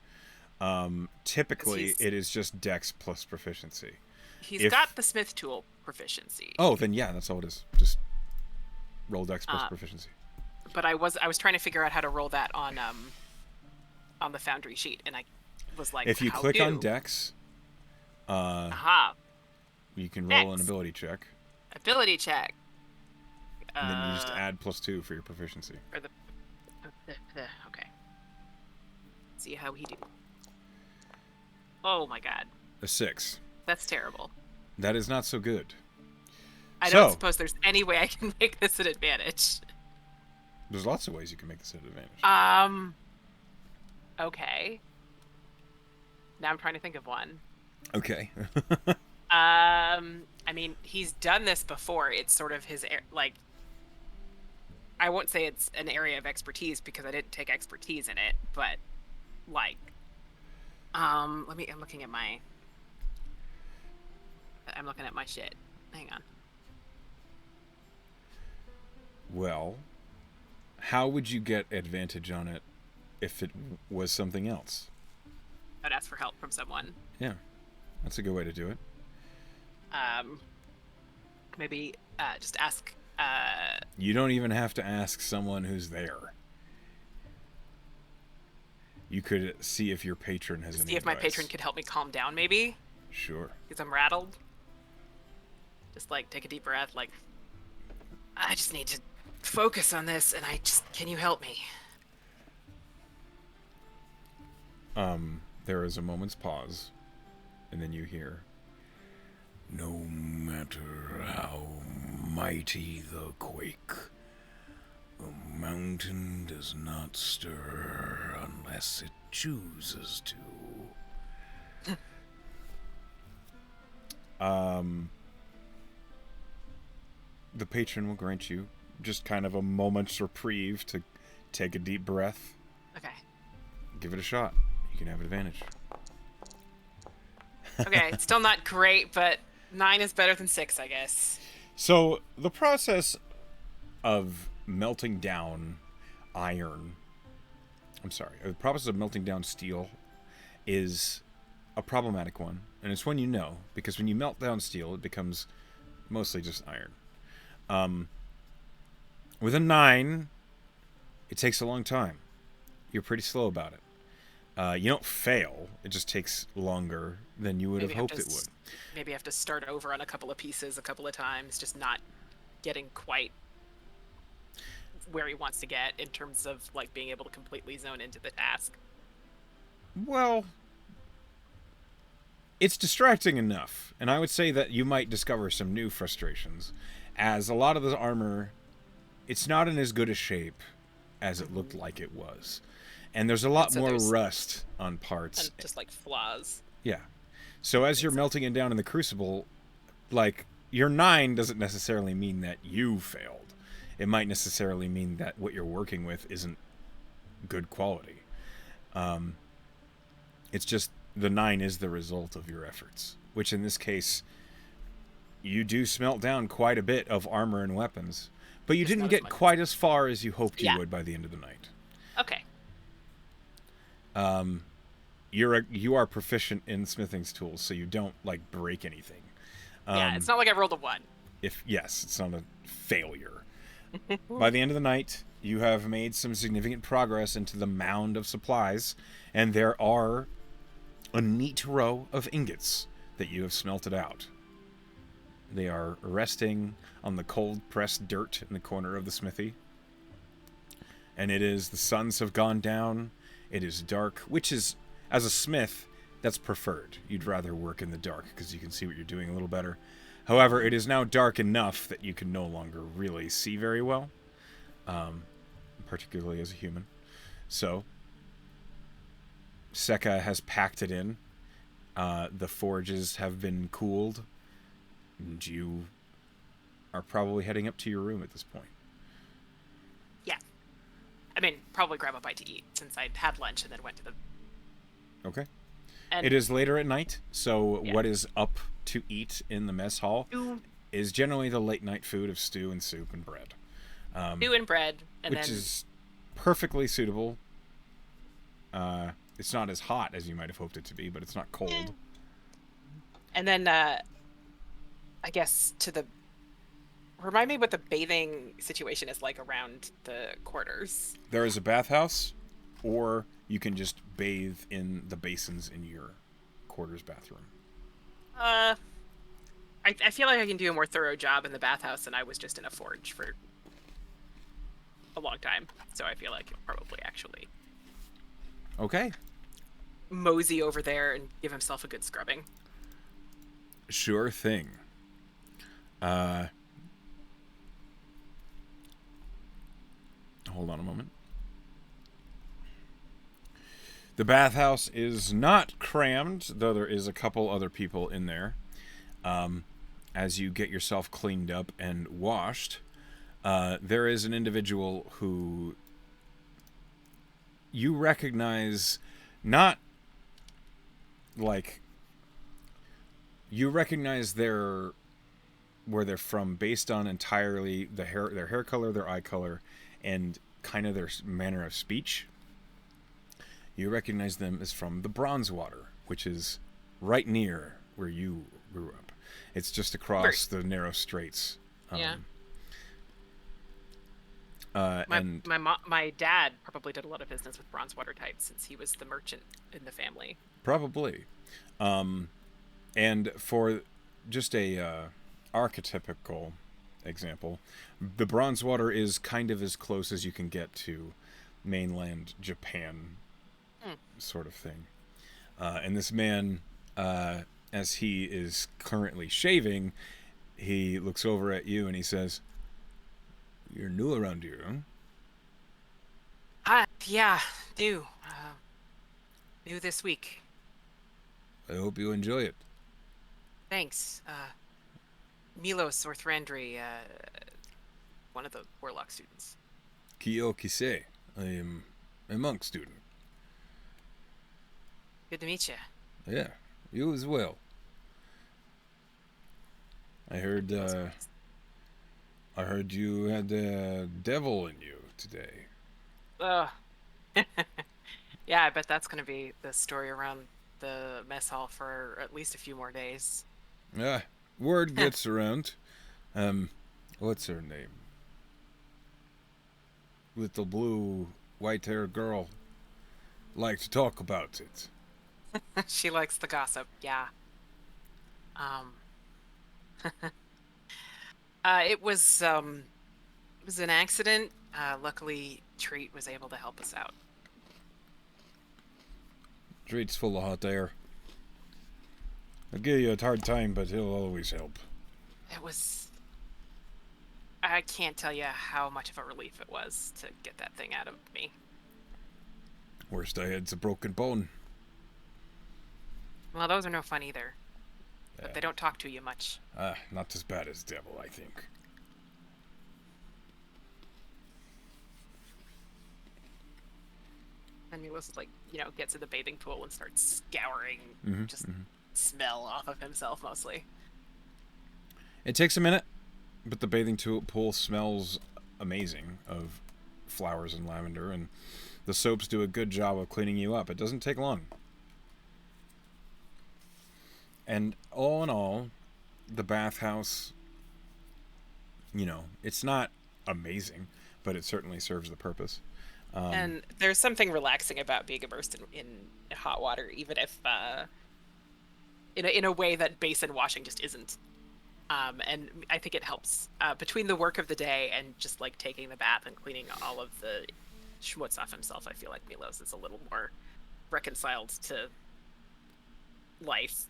Typically, it is just dex plus proficiency. He's got the smith tool proficiency. Oh, then yeah, that's all it is. Just roll dex plus proficiency. But I was trying to figure out how to roll that on the foundry sheet, and I was like, If you how click do? on dex, Aha, you can roll an Dex. ability check, ability check. and then you just add +2 for your proficiency. Or the okay. See how he do. Oh my god, A 6. that's terrible. That is not so good. I So- don't suppose there's any way I can make this an advantage. There's lots of ways you can make this an advantage. Okay. Now I'm trying to think of one. Okay. I mean, he's done this before. It's sort of his like. I won't say it's an area of expertise because I didn't take expertise in it, but like, I'm looking at my shit. Hang on. Well, how would you get advantage on it if it was something else? I'd ask for help from someone. Yeah, that's a good way to do it. Maybe just ask. You don't even have to ask someone who's there. You could see if your patron has any See if my advice. patron could help me calm down, maybe, Sure. because I'm rattled. Just like take a deep breath. Like, I just need to focus on this, and can you help me? There is a moment's pause, and then you hear, No matter how mighty the quake, a mountain does not stir unless it chooses to. The patron will grant you just kind of a moment's reprieve to take a deep breath. Okay. Give it a shot. You can have advantage. Okay, it's still not great, but 9 is better than 6, I guess. So, the process of melting down iron... the process of melting down steel is a problematic one. And it's one you know, because when you melt down steel, it becomes mostly just iron. With a 9, it takes a long time. You're pretty slow about it. You don't fail. It just takes longer than you would have hoped it would. Maybe I have to start over on a couple of pieces a couple of times, just not getting quite where he wants to get in terms of like being able to completely zone into the task. Well, it's distracting enough, and I would say that you might discover some new frustrations, as a lot of the armor, it's not in as good a shape as it looked like it was. And there's a lot more rust on parts. And just like flaws. Yeah. So as you're melting it down in the crucible, like, your 9 doesn't necessarily mean that you failed. It might necessarily mean that what you're working with isn't good quality. It's just the 9 is the result of your efforts, which in this case, you do smelt down quite a bit of armor and weapons, but you didn't get quite as far as you hoped you would by the end of the night. Okay. You are proficient in smithing's tools, so you don't like break anything. Yeah, it's not like I rolled a 1. It's not a failure. By the end of the night, you have made some significant progress into the mound of supplies, and there are a neat row of ingots that you have smelted out. They are resting on the cold pressed dirt in the corner of the smithy. And the suns have gone down. It is dark, which is, as a smith, that's preferred. You'd rather work in the dark because you can see what you're doing a little better. However, it is now dark enough that you can no longer really see very well, particularly as a human. So, Sekka has packed it in. The forges have been cooled. And you are probably heading up to your room at this point. Yeah. I mean, probably grab a bite to eat since I had lunch and then went to the... Okay. And it is later at night, so what is up to eat in the mess hall is generally the late night food of stew and soup and bread. Stew and bread, and which is perfectly suitable. It's not as hot as you might have hoped it to be, but it's not cold. And then, I guess remind me what the bathing situation is like around the quarters. There is a bathhouse, or you can just bathe in the basins in your quarters bathroom. I feel like I can do a more thorough job in the bathhouse than I was just in a forge for a long time. So I feel like he'll probably actually Okay. mosey over there and give himself a good scrubbing. Sure thing. Hold on a moment. The bathhouse is not crammed, though there is a couple other people in there. As you get yourself cleaned up and washed, there is an individual who you recognize, not like you recognize where they're from based on entirely their hair color, their eye color, and kind of their manner of speech. You recognize them as from the Bronzewater, which is right near where you grew up. It's just across the narrow straits. Yeah. And my dad probably did a lot of business with Bronzewater types since he was the merchant in the family. Probably. And for just a archetypical example, the Bronzewater is kind of as close as you can get to mainland Japan, sort of thing. And this man as he is currently shaving, he looks over at you and he says, "You're new around here, huh?" Yeah, new. New this week. I hope you enjoy it. Thanks. Milos or Thrandry, one of the warlock students. Kyo Kisei. I am a monk student. Good to meet you. Yeah, you as well. I heard you had a devil in you today. Yeah, I bet that's gonna be the story around the mess hall for at least a few more days. Ah, word gets around. What's her name? Little blue, white-haired girl. Like to talk about it. She likes the gossip, yeah. Um, it was an accident. Luckily, Treat was able to help us out. Street's full of hot air. I'll give you a hard time, but he'll always help. It was. I can't tell you how much of a relief it was to get that thing out of me. Worst I had's a broken bone. Well, those are no fun either. But Yeah. they don't talk to you much. Not as bad as devil, I think. And Milos, like, gets in the bathing pool and starts scouring just Mm-hmm. smell off of himself mostly. It takes a minute, but the bathing pool smells amazing of flowers and lavender, and the soaps do a good job of cleaning you up. It doesn't take long. And all in all, the bathhouse, it's not amazing, but it certainly serves the purpose. And there's something relaxing about being immersed in hot water, even if in a way that basin washing just isn't. And I think it helps between the work of the day and just like taking the bath and cleaning all of the schmutz off himself. I feel like Milos is a little more reconciled to life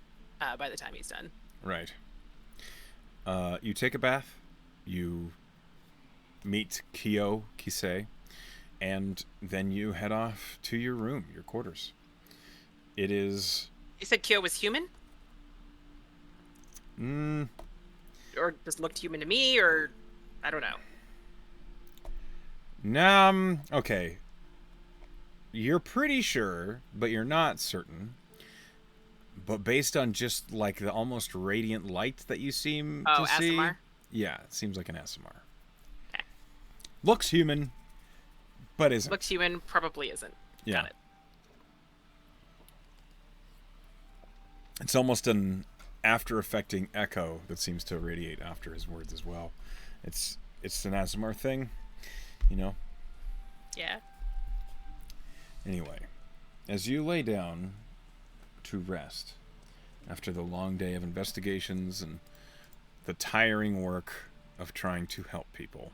by the time he's done. Right. You take a bath, you meet Kyo Kisei, and then you head off to your room, your quarters. It is... You said Kyo was human? Mm, Or just looked human to me, or I don't know. okay. You're pretty sure, but you're not certain. But based on just like the almost radiant light that you seem to see... Asimar? Yeah, it seems like an Asimar. Okay. Looks human, but isn't. Looks human, probably isn't. Yeah. Got it. It's almost an after-affecting echo that seems to radiate after his words as well. It's an Asimar thing, Yeah. Anyway, as you lay down to rest after the long day of investigations and the tiring work of trying to help people,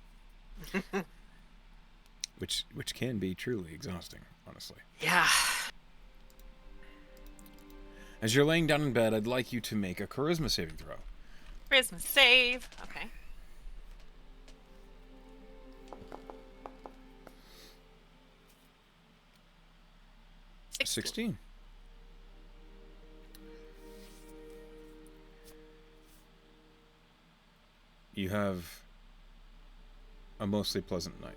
which can be truly exhausting, honestly. Yeah. As you're laying down in bed, I'd like you to make a charisma saving throw. Charisma save. Okay. Six. 16. You have a mostly pleasant night.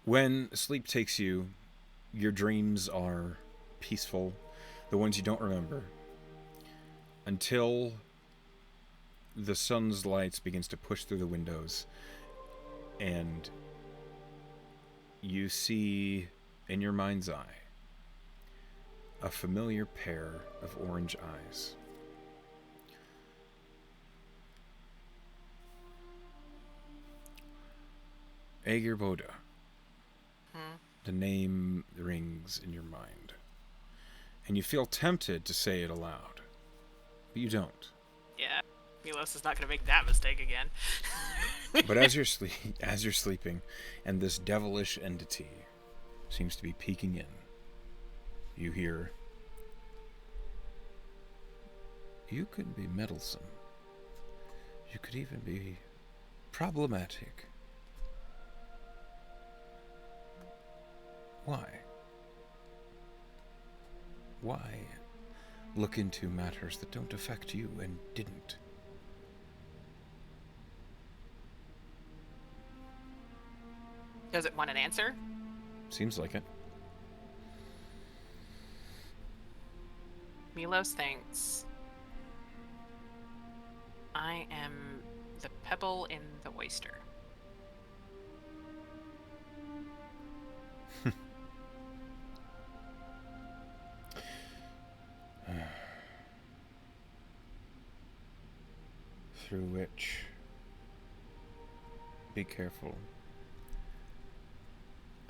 When sleep takes you, your dreams are peaceful, the ones you don't remember, until the sun's lights begins to push through the windows, and you see in your mind's eye a familiar pair of orange eyes. Aegir Boda. The name rings in your mind. And you feel tempted to say it aloud. But you don't. Yeah. Milos is not going to make that mistake again. But as you're sleeping, and this devilish entity seems to be peeking in, you hear, You can be meddlesome. You could even be problematic. Why? Why look into matters that don't affect you and didn't? Does it want an answer? Seems like it. Milos thinks I am the pebble in the oyster. Through which, be careful,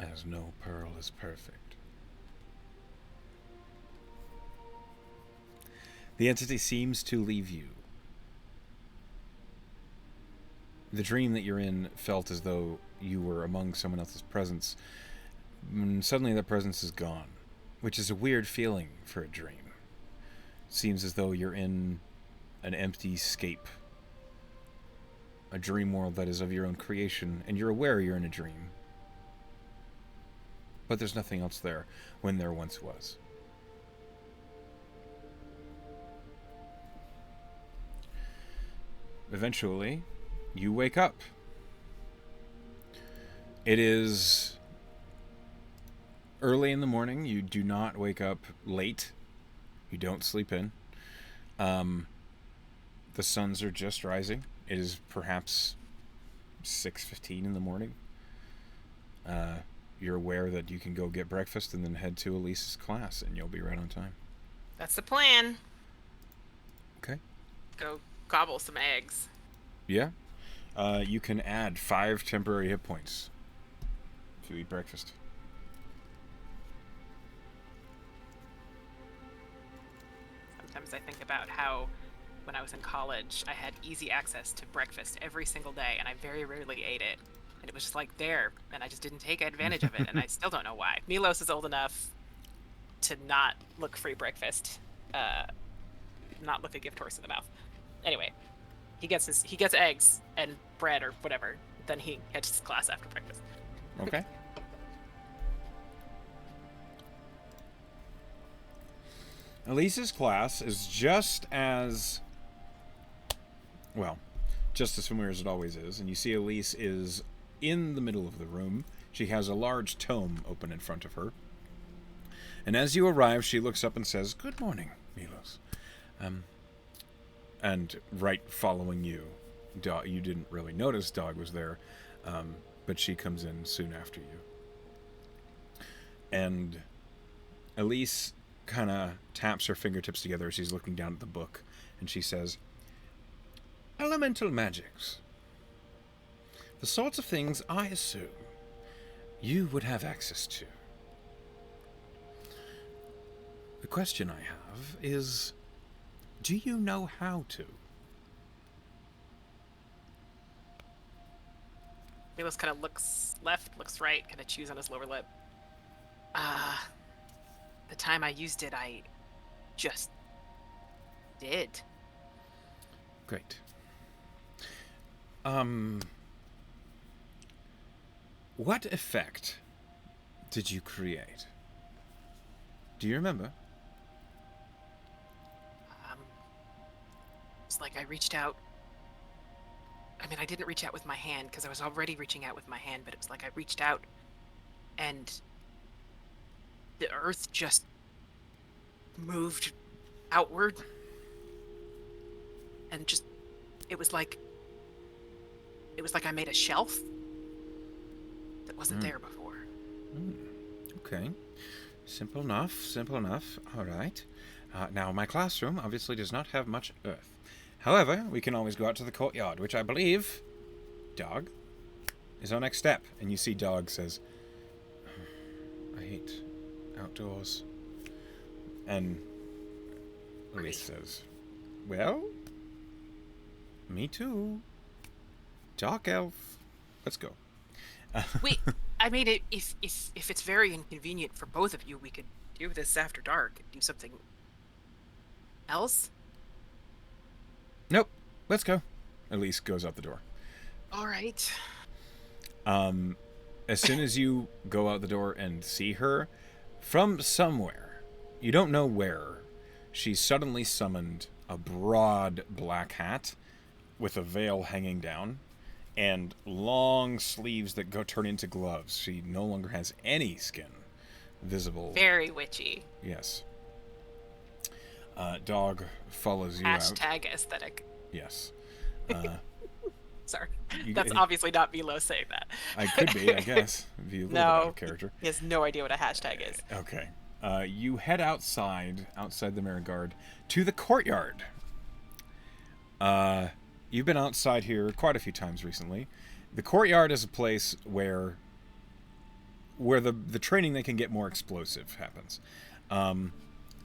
as no pearl is perfect. The entity seems to leave you. The dream that you're in felt as though you were among someone else's presence. Suddenly that presence is gone, which is a weird feeling for a dream. Seems as though you're in an empty scape. A dream world that is of your own creation, and you're aware you're in a dream. But there's nothing else there when there once was. Eventually, you wake up. It is early in the morning. You do not wake up late. You don't sleep in. The suns are just rising. It is perhaps 6:15 in the morning. You're aware that you can go get breakfast and then head to Elise's class, and you'll be right on time. That's the plan. Okay. Go gobble some eggs. Yeah. You can add 5 temporary hit points if you eat breakfast. Sometimes I think about how when I was in college, I had easy access to breakfast every single day, and I very rarely ate it. And it was just like there, and I just didn't take advantage of it, and I still don't know why. Milos is old enough to not look free breakfast, not look a gift horse in the mouth. Anyway, he gets eggs and bread or whatever. Then he catches class after breakfast. Okay. Elise's class is just as familiar as it always is, and you see Elise is in the middle of the room. She has a large tome open in front of her. And as you arrive, she looks up and says, "Good morning, Milos." And right following you, you didn't really notice Dog was there, but she comes in soon after you. And Elise kind of taps her fingertips together as she's looking down at the book, and she says, "Elemental magics. The sorts of things I assume you would have access to. The question I have is, do you know how to?" Milos kind of looks left, looks right, kind of chews on his lower lip. The time I used it, I just did. Great. What effect did you create? Do you remember? It's like I reached out. I mean, I didn't reach out with my hand because I was already reaching out with my hand, but it was like I reached out and the earth just moved outward. And just, it was like I made a shelf that wasn't there before. Okay. Simple enough. All right. Now, my classroom obviously does not have much earth. However, we can always go out to the courtyard, which I believe, Dog, is our next step. And you see Dog says, "I hate outdoors." And Elise says, "Well, me too. Dark elf. Let's go." Wait, I mean, if it's very inconvenient for both of you, we could do this after dark and do something else. Nope. Let's go. Elise goes out the door. All right. As soon as you go out the door and see her, from somewhere, you don't know where, she's suddenly summoned a broad black hat with a veil hanging down and long sleeves that go turn into gloves. She no longer has any skin visible. Very witchy. Yes. Dog follows you out. Hashtag aesthetic. Yes. Sorry. That's obviously not Milos saying that. I could be, I guess. Be a little bit out of character. He has no idea what a hashtag is. Okay. You head outside the Mirror Guard, to the courtyard. You've been outside here quite a few times recently. The courtyard is a place where the training that can get more explosive happens. And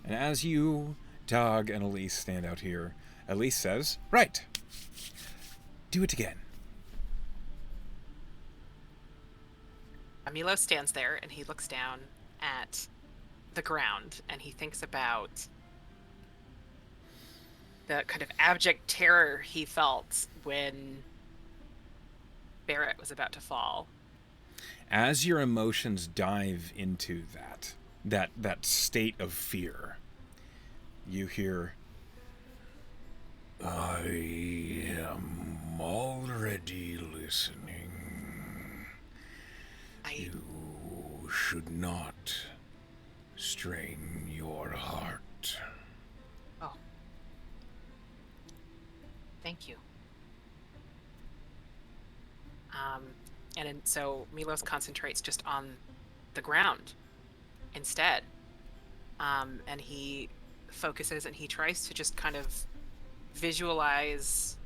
as you, Dog, and Elise stand out here, Elise says, "Right. Do it again." Milos stands there and he looks down at the ground and he thinks about the kind of abject terror he felt when Barrett was about to fall. As your emotions dive into that state of fear, you hear, "I am already listening. You should not strain your heart." Oh. Thank you. So Milos concentrates just on the ground instead. And he focuses and he tries to just kind of visualize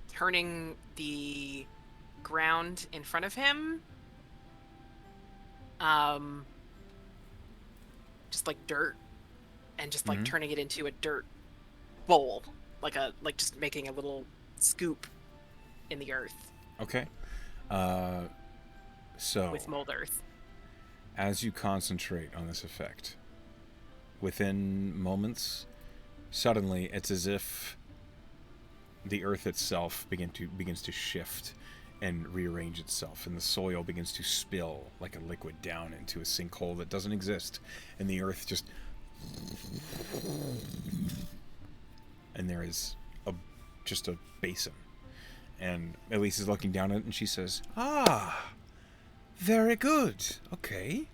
turning the ground in front of him just like dirt, and just like turning it into a dirt bowl, like just making a little scoop in the earth. Okay. So with mold earth. As you concentrate on this effect, within moments, suddenly it's as if the earth itself begins to shift and rearrange itself, and the soil begins to spill like a liquid down into a sinkhole that doesn't exist, and the earth just... and there is just a basin. And Elise is looking down at it, and she says, "Ah, very good. Okay."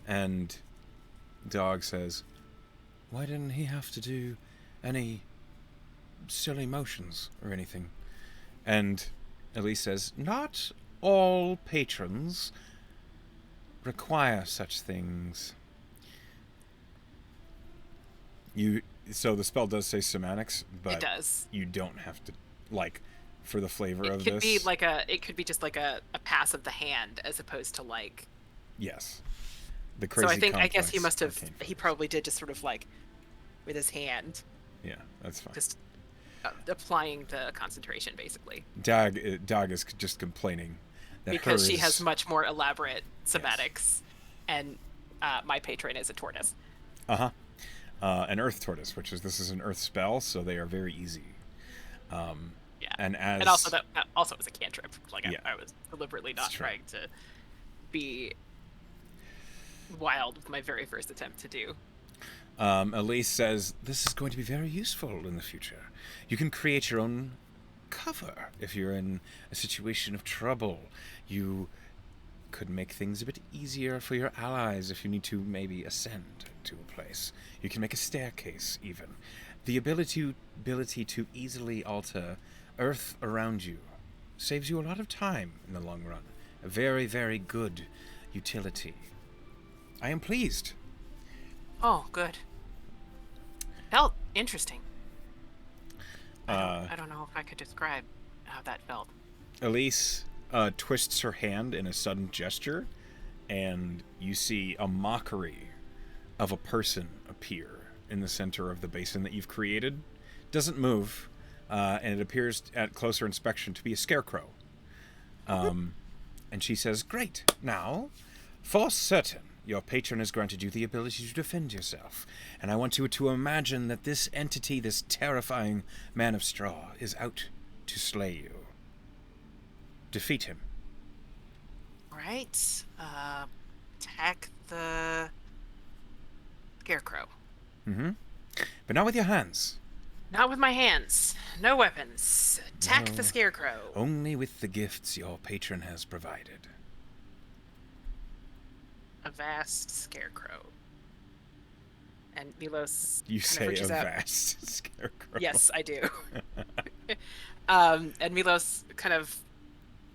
And Dog says, "Why didn't he have to do any silly motions or anything?" And Elise says, "Not all patrons require such things." So the spell does say semantics, but it does. You don't have to, like, for the flavor of this. It could be just like a pass of the hand as opposed to like. Yes. The crazy. So I guess he must have. He probably did just sort of like, with his hand. Yeah, that's fine. Just applying the concentration, basically. Dog is just complaining that because she has much more elaborate somatics, yes. And my patron is a tortoise. An earth tortoise, this is an earth spell, so they are very easy. Yeah, and also that also was a cantrip. Like yeah. I was deliberately not trying to be wild with my very first attempt to do. Elise says, "This is going to be very useful in the future. You can create your own cover if you're in a situation of trouble. You could make things a bit easier for your allies if you need to maybe ascend to a place. You can make a staircase, even. The ability to easily alter earth around you saves you a lot of time in the long run. A very, very good utility. I am pleased." Oh, good. Felt interesting. I don't know if I could describe how that felt. Elise twists her hand in a sudden gesture, and you see a mockery of a person appear in the center of the basin that you've created. Doesn't move, and it appears at closer inspection to be a scarecrow. And she says, "Great. Now, for certain, Your patron has granted you the ability to defend yourself, and I want you to imagine that this entity, this terrifying man of straw, is out to slay you. Defeat him. Alright. Attack the scarecrow. Mm-hmm. But not with your hands. Not with my hands. No weapons. Attack No. the scarecrow. Only with the gifts your patron has provided. A vast scarecrow. And Milos You kind of say reaches a out. vast scarecrow. Yes, I do. And Milos kind of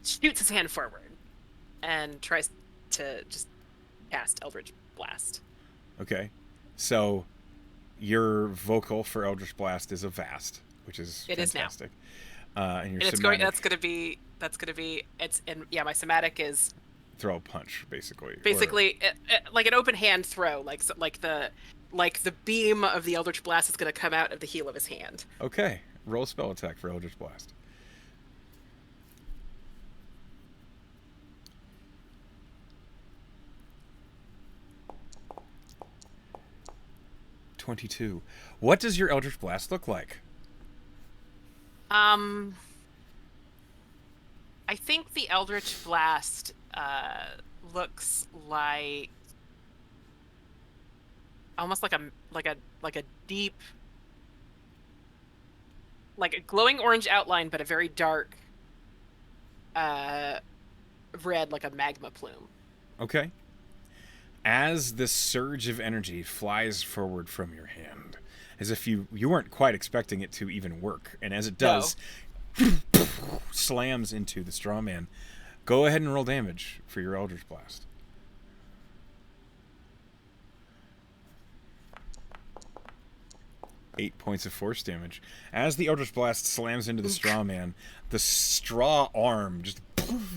shoots his hand forward and tries to just cast Eldritch Blast. Okay. So your vocal for Eldritch Blast is a vast, which is It is now. fantastic. And your And it's somatic, that's gonna be my somatic is throw a punch, basically. basically like an open hand throw, like the beam of the Eldritch Blast is gonna come out of the heel of his hand. Okay. Roll spell attack for Eldritch Blast. $22. What does your Eldritch Blast look like? I think the Eldritch Blast looks like almost like a deep, like a glowing orange outline, but a very dark red, like a magma plume. Okay. As this surge of energy flies forward from your hand, as if you weren't quite expecting it to even work, and as it does, slams into the straw man. Go ahead and roll damage for your Eldritch Blast. Eight points of force damage. As the Eldritch Blast slams into the straw man, the straw arm just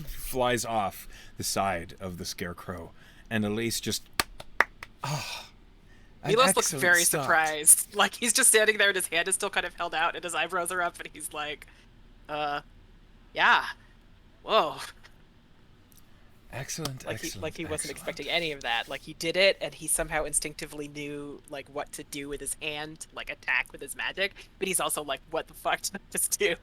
flies off the side of the scarecrow, and Elise just Milos looks very surprised. Like he's just standing there and his hand is still kind of held out and his eyebrows are up and he's like, yeah. Whoa. Excellent, Like he excellent. wasn't expecting any of that. Like he did it and he somehow instinctively knew like what to do with his hand, like attack with his magic, but he's also like, what the fuck did I just do?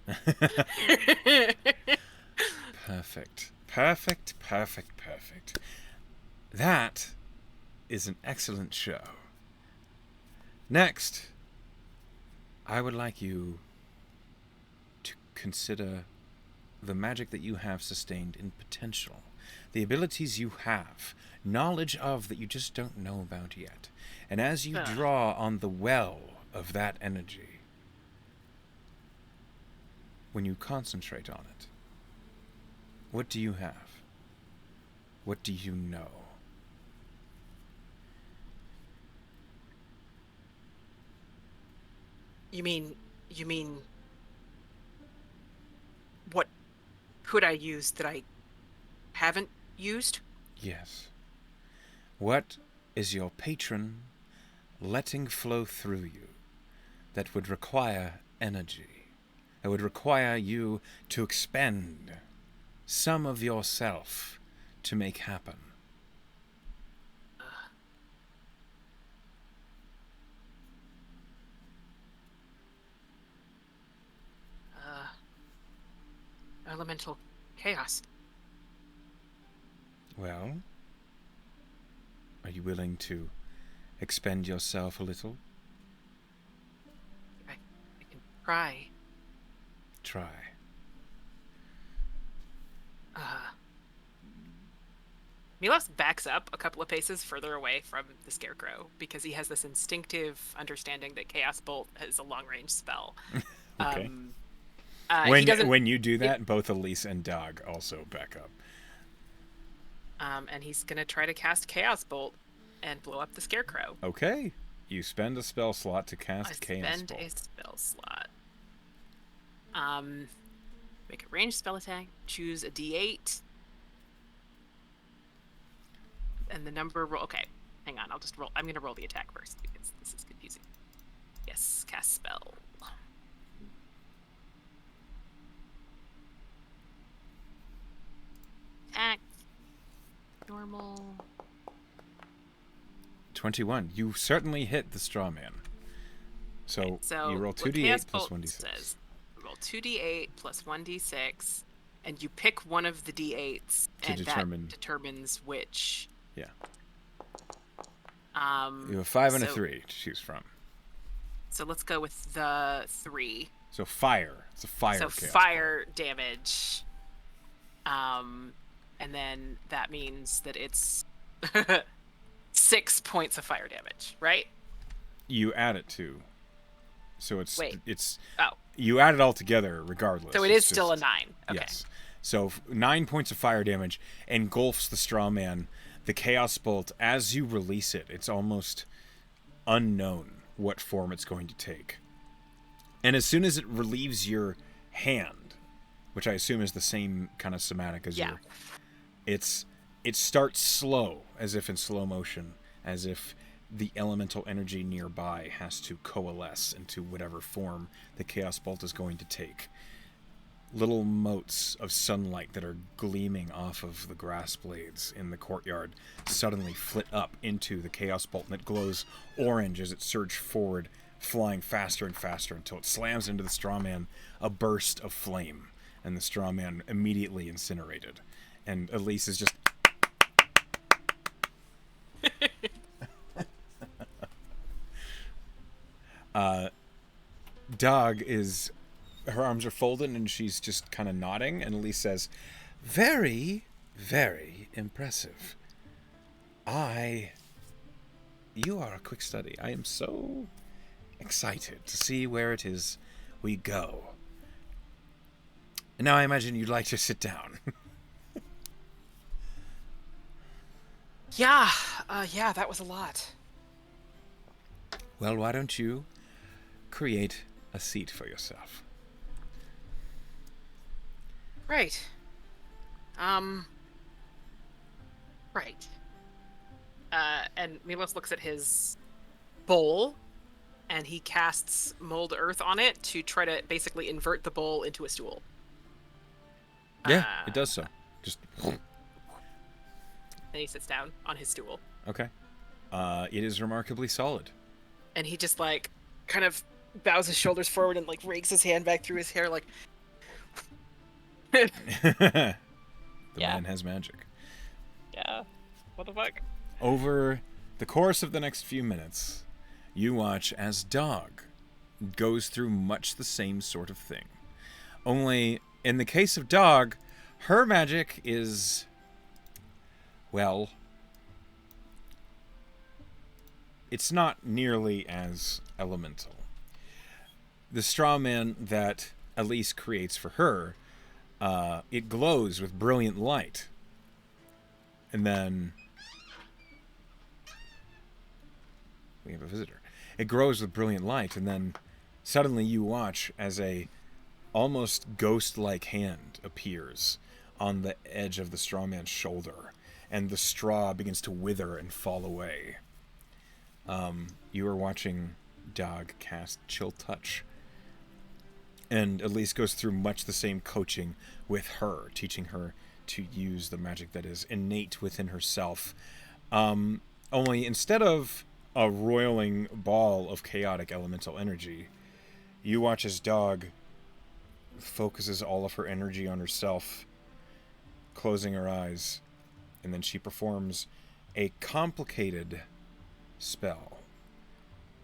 Perfect. Perfect, perfect, perfect. That is an excellent show. Next, I would like you to consider the magic that you have sustained in potential, the abilities you have, knowledge of that you just don't know about yet. And as you draw on the well of that energy, when you concentrate on it, what do you have? What do you know? You mean what could I use that I haven't used? Yes. What is your patron letting flow through you that would require energy, that would require you to expend some of yourself to make happen? Elemental chaos. Well, are you willing to expend yourself a little? I can try. Try. Milos backs up a couple of paces further away from the scarecrow because he has this instinctive understanding that Chaos Bolt is a long-range spell. Okay. When you do that, both Elise and Dog also back up. And he's gonna try to cast Chaos Bolt and blow up the scarecrow. Okay. You spend a spell slot to cast Chaos Bolt. Spend a spell slot. Make a ranged spell attack. Choose a D8. And the number roll. Okay, hang on. I'll just roll. I'm gonna roll the attack first because this is confusing. Yes, cast spell. Attack. Normal. 21. You certainly hit the straw man. So, Right, so you roll what 2d8 Chaos plus Bolt 1d6. says, roll 2d8 plus 1d6, and you pick one of the d8s, To and determine- that determines which. Yeah. You have a 5 and a 3 to choose from. So let's go with the 3. So fire. It's a fire So chaos fire damage. And then that means that it's 6 points of fire damage, right? You add it to. So Wait. it's Oh, you add it all together regardless. so it It's is still a just- 9. Okay. Yes. So 9 points of fire damage engulfs the straw man. The chaos bolt, as you release it, it's almost unknown what form it's going to take. And as soon as it relieves your hand, which I assume is the same kind of somatic as Yeah. it starts slow, as if in slow motion, as if the elemental energy nearby has to coalesce into whatever form the chaos bolt is going to take. Little motes of sunlight that are gleaming off of the grass blades in the courtyard suddenly flit up into the chaos bolt, and it glows orange as it surges forward, flying faster and faster until it slams into the straw man, a burst of flame, and the straw man immediately incinerated. And Elise is just... Dog is... Her arms are folded and she's just kind of nodding, and Elise says, "Very, very impressive. You are a quick study. I am so excited to see where it is we go. And now I imagine you'd like to sit down." Yeah, that was a lot. Well, why don't you create a seat for yourself? Right. Right. And Milos looks at his bowl, and he casts Mold Earth on it to try to basically invert the bowl into a stool. Yeah, it does so. Just... And he sits down on his stool. Okay. It is remarkably solid. And he just, like, kind of bows his shoulders forward and, like, rakes his hand back through his hair, like... The Yeah. man has magic. Yeah. What the fuck? Over the course of the next few minutes, you watch as Dog goes through much the same sort of thing. Only, in the case of Dog, her magic is, well, it's not nearly as elemental. The straw man that Elise creates for her, it glows with brilliant light. And then we have a visitor. It grows with brilliant light, and then suddenly you watch as a almost ghost-like hand appears on the edge of the straw man's shoulder, and the straw begins to wither and fall away. You are watching Dog cast Chill Touch, and Elise goes through much the same coaching with her, teaching her to use the magic that is innate within herself. Only instead of a roiling ball of chaotic elemental energy, you watch as Dog focuses all of her energy on herself, closing her eyes, and then she performs a complicated spell.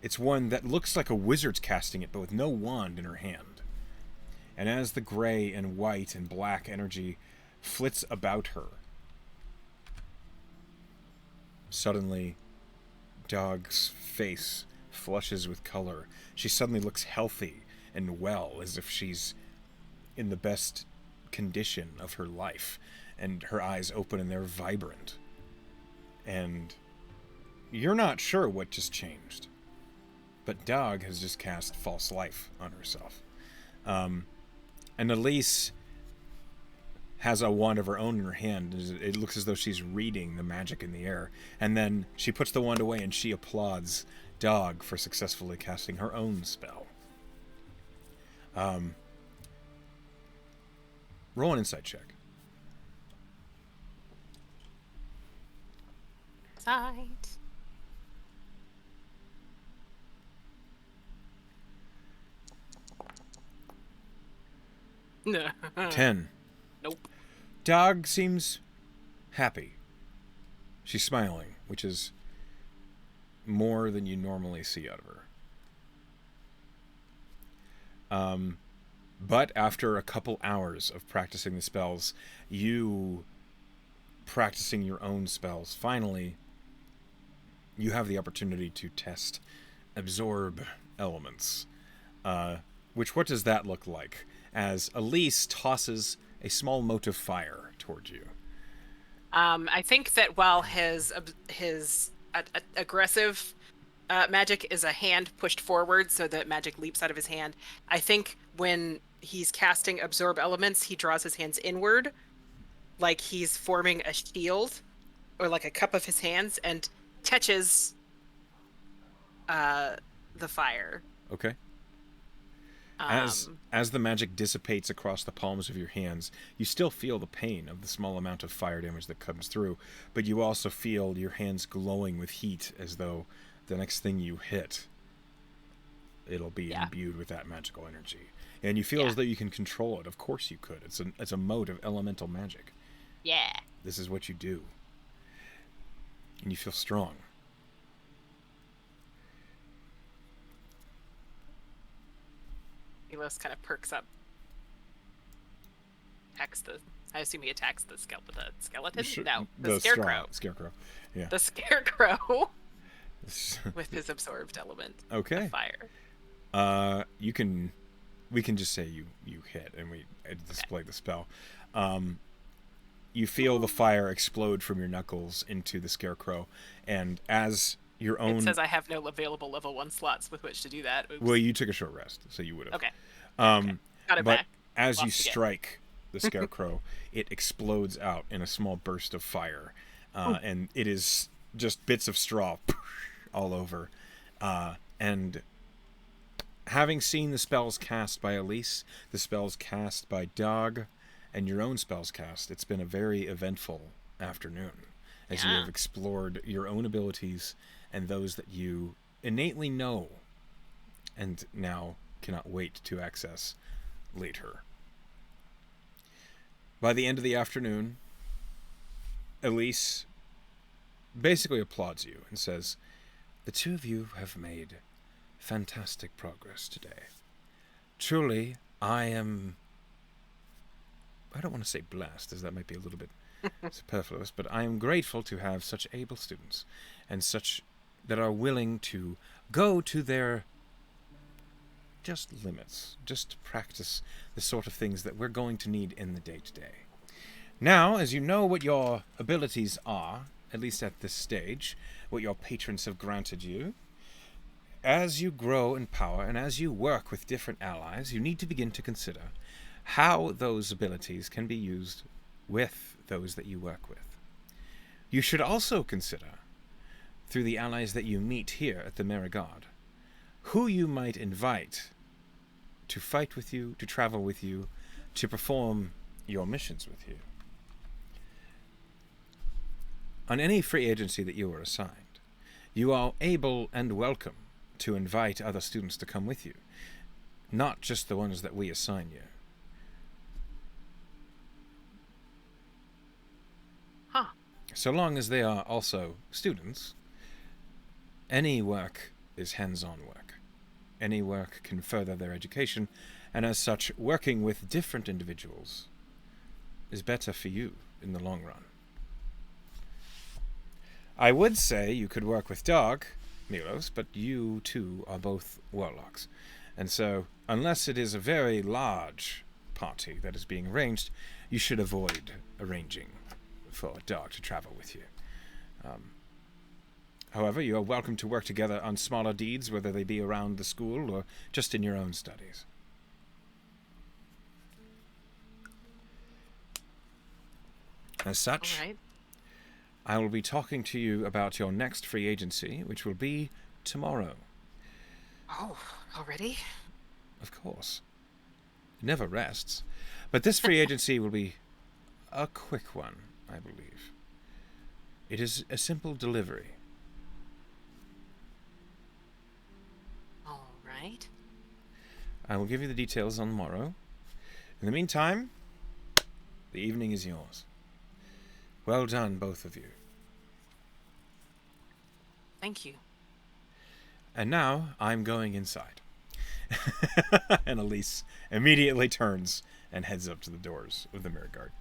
It's one that looks like a wizard's casting it, but with no wand in her hand. And as the gray and white and black energy flits about her, suddenly Dog's face flushes with color. She suddenly looks healthy and well, as if she's in the best condition of her life, and her eyes open and they're vibrant. And you're not sure what just changed, but Dog has just cast false life on herself. And Elise has a wand of her own in her hand. It looks as though she's reading the magic in the air. And then she puts the wand away and she applauds Dog for successfully casting her own spell. Roll an insight check. Sight. 10. Nope. Dog seems happy. She's smiling, which is more than you normally see out of her. But after a couple hours of practicing the spells, you practicing your own spells, finally, you have the opportunity to test absorb elements. What does that look like? As Elise tosses a small mote of fire towards you. I think that while his aggressive magic is a hand pushed forward so that magic leaps out of his hand, I think when he's casting absorb elements, he draws his hands inward, like he's forming a shield or like a cup of his hands, and catches the fire. Okay. As the magic dissipates across the palms of your hands, you still feel the pain of the small amount of fire damage that comes through, but you also feel your hands glowing with heat, as though the next thing you hit, it'll be imbued with that magical energy. And you feel as though you can control it. Of course you could. It's a mode of elemental magic. Yeah. This is what you do. And you feel strong. Milos kind of perks up. I assume he attacks the skeleton? No, the scarecrow. Scarecrow, yeah. The scarecrow with his absorbed element. Okay. Of fire. We can just say you hit, and we display the spell. You feel the fire explode from your knuckles into the scarecrow, and as your own... It says I have no available level 1 slots with which to do that. Oops. Well, you took a short rest, so you would have. Okay. Okay. Got it but back. As Lost you strike the scarecrow, it explodes out in a small burst of fire, and it is just bits of straw all over. And having seen the spells cast by Elise, the spells cast by Dog, and your own spells cast, it's been a very eventful afternoon as you have explored your own abilities and those that you innately know and now cannot wait to access later. By the end of the afternoon, Elise basically applauds you and says, "The two of you have made fantastic progress today. Truly, I don't want to say blessed, as that might be a little bit superfluous, but I am grateful to have such able students and such that are willing to go to their just limits, just to practice the sort of things that we're going to need in the day-to-day. Now, as you know what your abilities are, at least at this stage, what your patrons have granted you, as you grow in power and as you work with different allies, you need to begin to consider how those abilities can be used with those that you work with. You should also consider, through the allies that you meet here at the Merigard, who you might invite to fight with you, to travel with you, to perform your missions with you. On any free agency that you are assigned, you are able and welcome to invite other students to come with you, not just the ones that we assign you. Huh. So long as they are also students, any work is hands-on work. Any work can further their education, and as such, working with different individuals is better for you in the long run. I would say you could work with Dog, Milos, but you too are both warlocks. And so, unless it is a very large party that is being arranged, you should avoid arranging for Dog to travel with you. However, you are welcome to work together on smaller deeds, whether they be around the school or just in your own studies. As such, All right. I will be talking to you about your next free agency, which will be tomorrow. Oh, already? Of course. It never rests. But this free agency will be a quick one, I believe. It is a simple delivery. All right. I will give you the details on the morrow. In the meantime, the evening is yours. Well done, both of you. Thank you. And now I'm going inside. And Elise immediately turns and heads up to the doors of the Mirror Guard.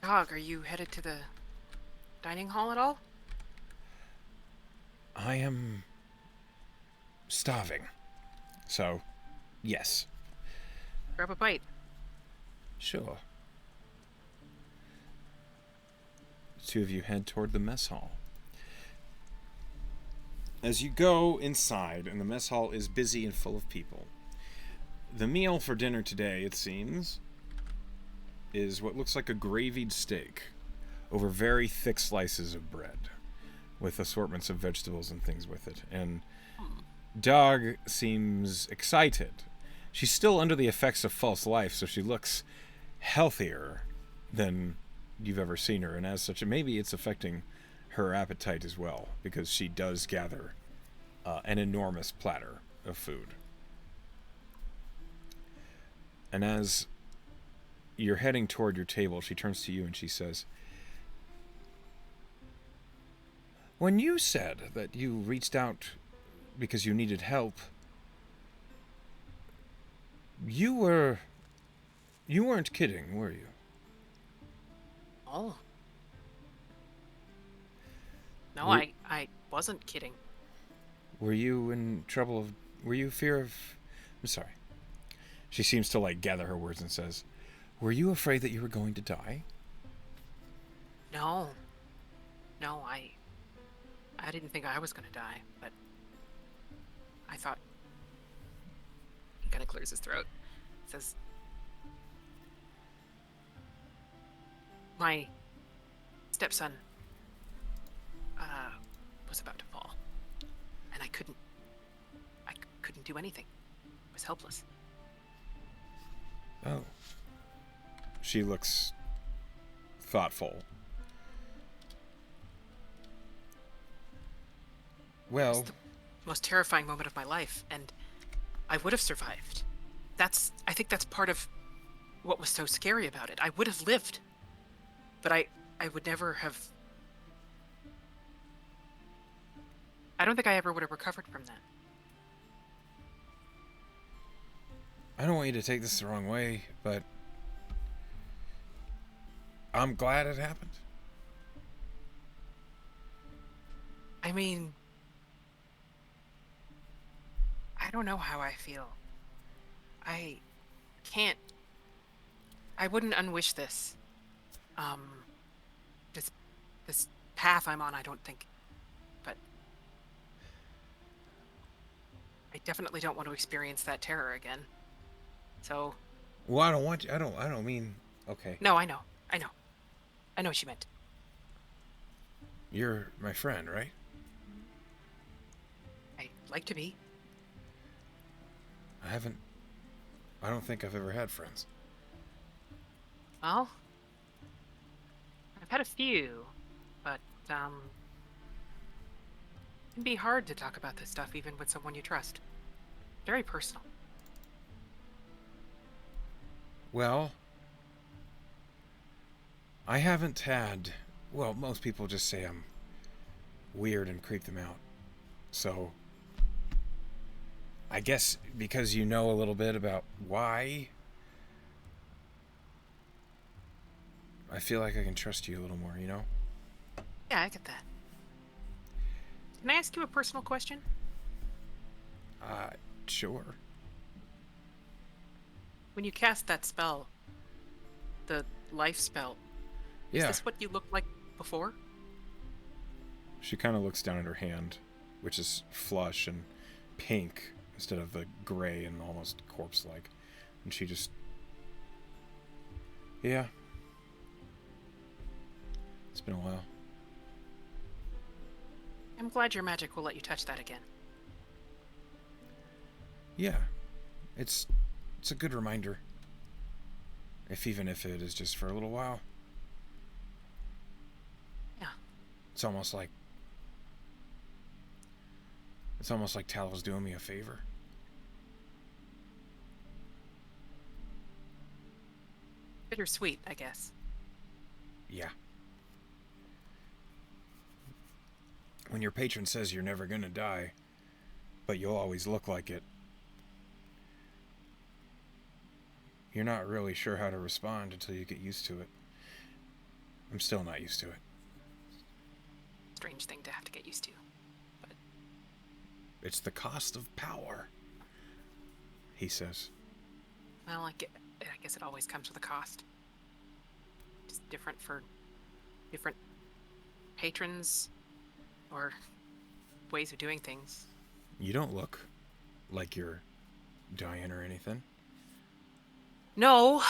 Dog, are you headed to the dining hall at all? I am starving. So, yes. Grab a bite. Sure. The two of you head toward the mess hall. As you go inside, and the mess hall is busy and full of people, the meal for dinner today, it seems, is what looks like a gravied steak over very thick slices of bread with assortments of vegetables and things with it. And Dog seems excited. She's still under the effects of false life, so she looks healthier than you've ever seen her, and as such, maybe it's affecting her appetite as well, because she does gather an enormous platter of food. And as you're heading toward your table, she turns to you and she says, "When you said that you reached out because you needed help, you weren't kidding, were you?" Oh. No, We- I wasn't kidding. Were you in trouble of... Were you fear of... I'm sorry. She seems to, gather her words and says, "Were you afraid that you were going to die?" No. No, I didn't think I was gonna die, but I thought... He kind of clears his throat. Says... My stepson was about to fall, and I couldn't do anything. I was helpless. Oh. She looks thoughtful. Well, It's the most terrifying moment of my life, and I would have survived. I think that's part of what was so scary about it. I would have lived, but I would never have... I don't think I ever would have recovered from that. I don't want you to take this the wrong way, but I'm glad it happened. I mean, I don't know how I feel. I can't... I wouldn't unwish this. This path I'm on, I don't think. But I definitely don't want to experience that terror again. So... Well, I don't want you... I don't mean... Okay. No, I know. I know what you meant. You're my friend, right? I'd like to be. I don't think I've ever had friends. Well, I've had a few, but, it can be hard to talk about this stuff even with someone you trust. Very personal. Well, I haven't had... Well, most people just say I'm weird and creep them out. So, I guess because you know a little bit about why, I feel like I can trust you a little more, you know? Yeah, I get that. Can I ask you a personal question? Sure. When you cast that spell, the life spell, is Yeah. this what you looked like before? She kind of looks down at her hand, which is flush and pink instead of the gray and almost corpse-like. And she just... Yeah. It's been a while. I'm glad your magic will let you touch that again. Yeah. It's a good reminder. Even if it is just for a little while. Yeah. It's almost like Tal's doing me a favor. Bittersweet, I guess. Yeah. When your patron says you're never gonna die, but you'll always look like it, you're not really sure how to respond until you get used to it. I'm still not used to it. Strange thing to have to get used to. But It's the cost of power, he says. well, I guess it always comes with a cost. Just different for different patrons or ways of doing things. You don't look like you're dying or anything. No,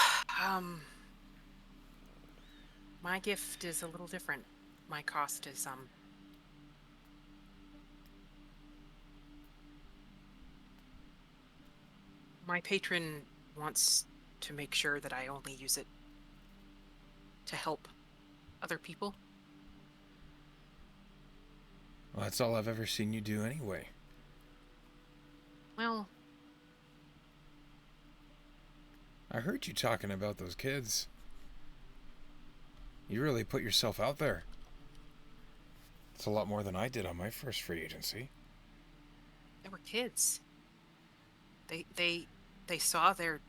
my gift is a little different. My cost is my patron wants to make sure that I only use it to help other people. Well, that's all I've ever seen you do anyway. Well, I heard you talking about those kids. You really put yourself out there. It's a lot more than I did on my first free agency. they were kids. They saw their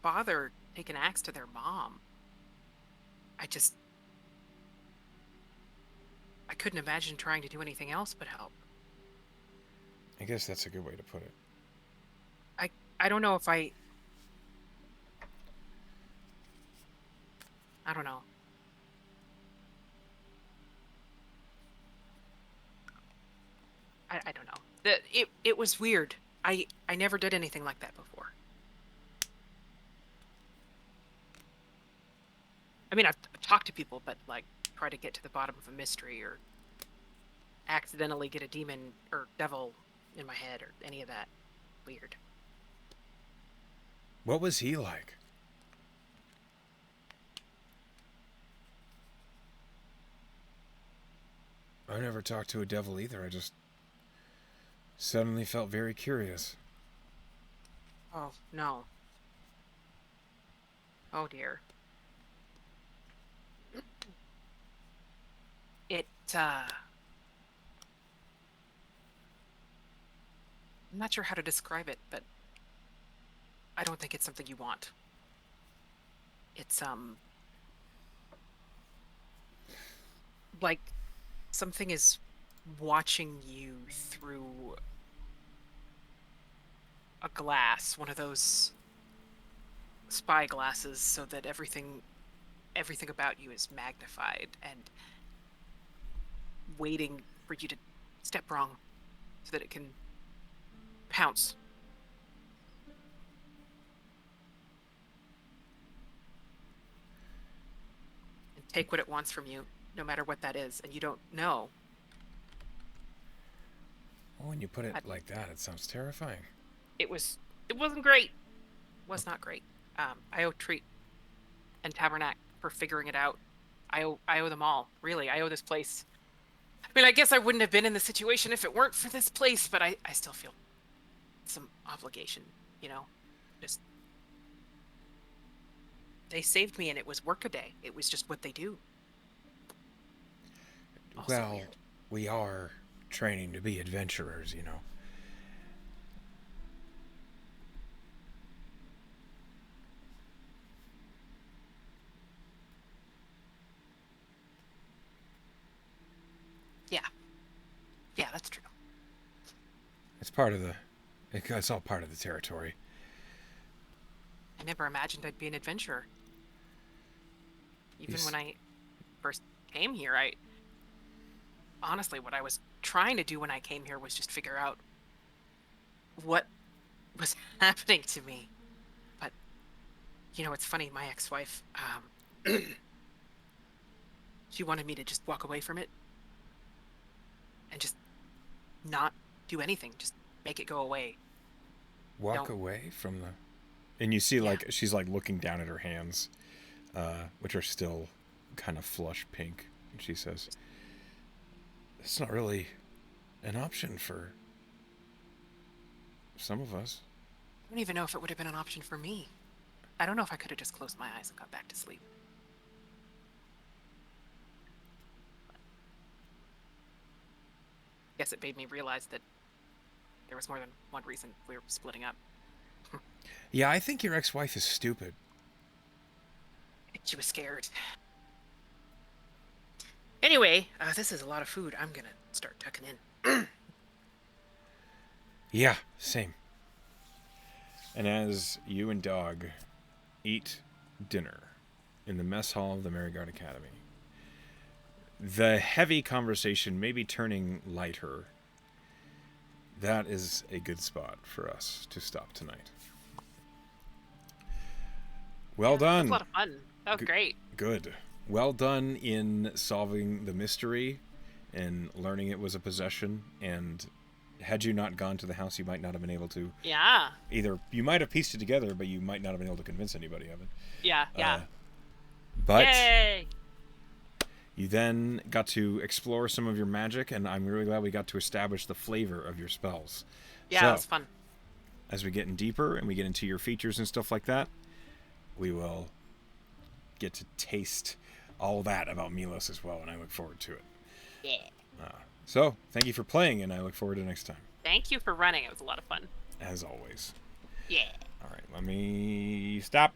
father take an axe to their mom. I couldn't imagine trying to do anything else but help. I guess that's a good way to put it. I don't know if I don't know. I don't know. It was weird. I never did anything like that before. I mean, I've talked to people, but like try to get to the bottom of a mystery or accidentally get a demon or devil in my head or any of that. Weird. What was he like? I never talked to a devil either. I just suddenly felt very curious. Oh, no. Oh, dear. It, I'm not sure how to describe it, but I don't think it's something you want. It's, like something is watching you through a glass, one of those spy glasses, so that everything about you is magnified and waiting for you to step wrong so that it can pounce. And take what it wants from you, no matter what that is, and you don't know. Well, when you put it like that, it sounds terrifying. It wasn't great. It was not great. I owe Treat and Tabernac for figuring it out. I owe them all. Really, I owe this place. I mean, I guess I wouldn't have been in this situation if it weren't for this place, but I still feel some obligation, you know? Just they saved me and it was workaday. It was just what they do. Also Well, weird. we are training to be adventurers, you know. Yeah. Yeah, that's true. It's all part of the territory. I never imagined I'd be an adventurer. Even when I first came here, honestly, what I was trying to do when I came here was just figure out what was happening to me. But, you know, it's funny, my ex-wife, she wanted me to just walk away from it and just not do anything, just make it go away. Walk away from the... And you see, like, she's, like, looking down at her hands, which are still kind of flush pink. And she says, it's not really an option for some of us. I don't even know if it would have been an option for me. I don't know if I could have just closed my eyes and got back to sleep. Guess it made me realize that there was more than one reason we were splitting up. Yeah, I think your ex-wife is stupid. I think she was scared. Anyway, this is a lot of food. I'm gonna start tucking in. Yeah, same. And as you and Dog eat dinner in the mess hall of the Maryguard Academy, the heavy conversation may be turning lighter. That is a good spot for us to stop tonight. Well That was done. a lot of fun. That was great. Good. Well done in solving the mystery and learning it was a possession. And had you not gone to the house, you might not have been able to. Yeah. Either you might have pieced it together, but you might not have been able to convince anybody of it. Yeah. Yeah. But Yay! you then got to explore some of your magic, and I'm really glad we got to establish the flavor of your spells. Yeah, So, it was fun. as we get in deeper and we get into your features and stuff like that, we will get to taste all that about Milos as well, and I look forward to it. Yeah. So, thank you for playing, and I look forward to next time, Thank you for running. It was a lot of fun. as always. Yeah. All right, let me stop.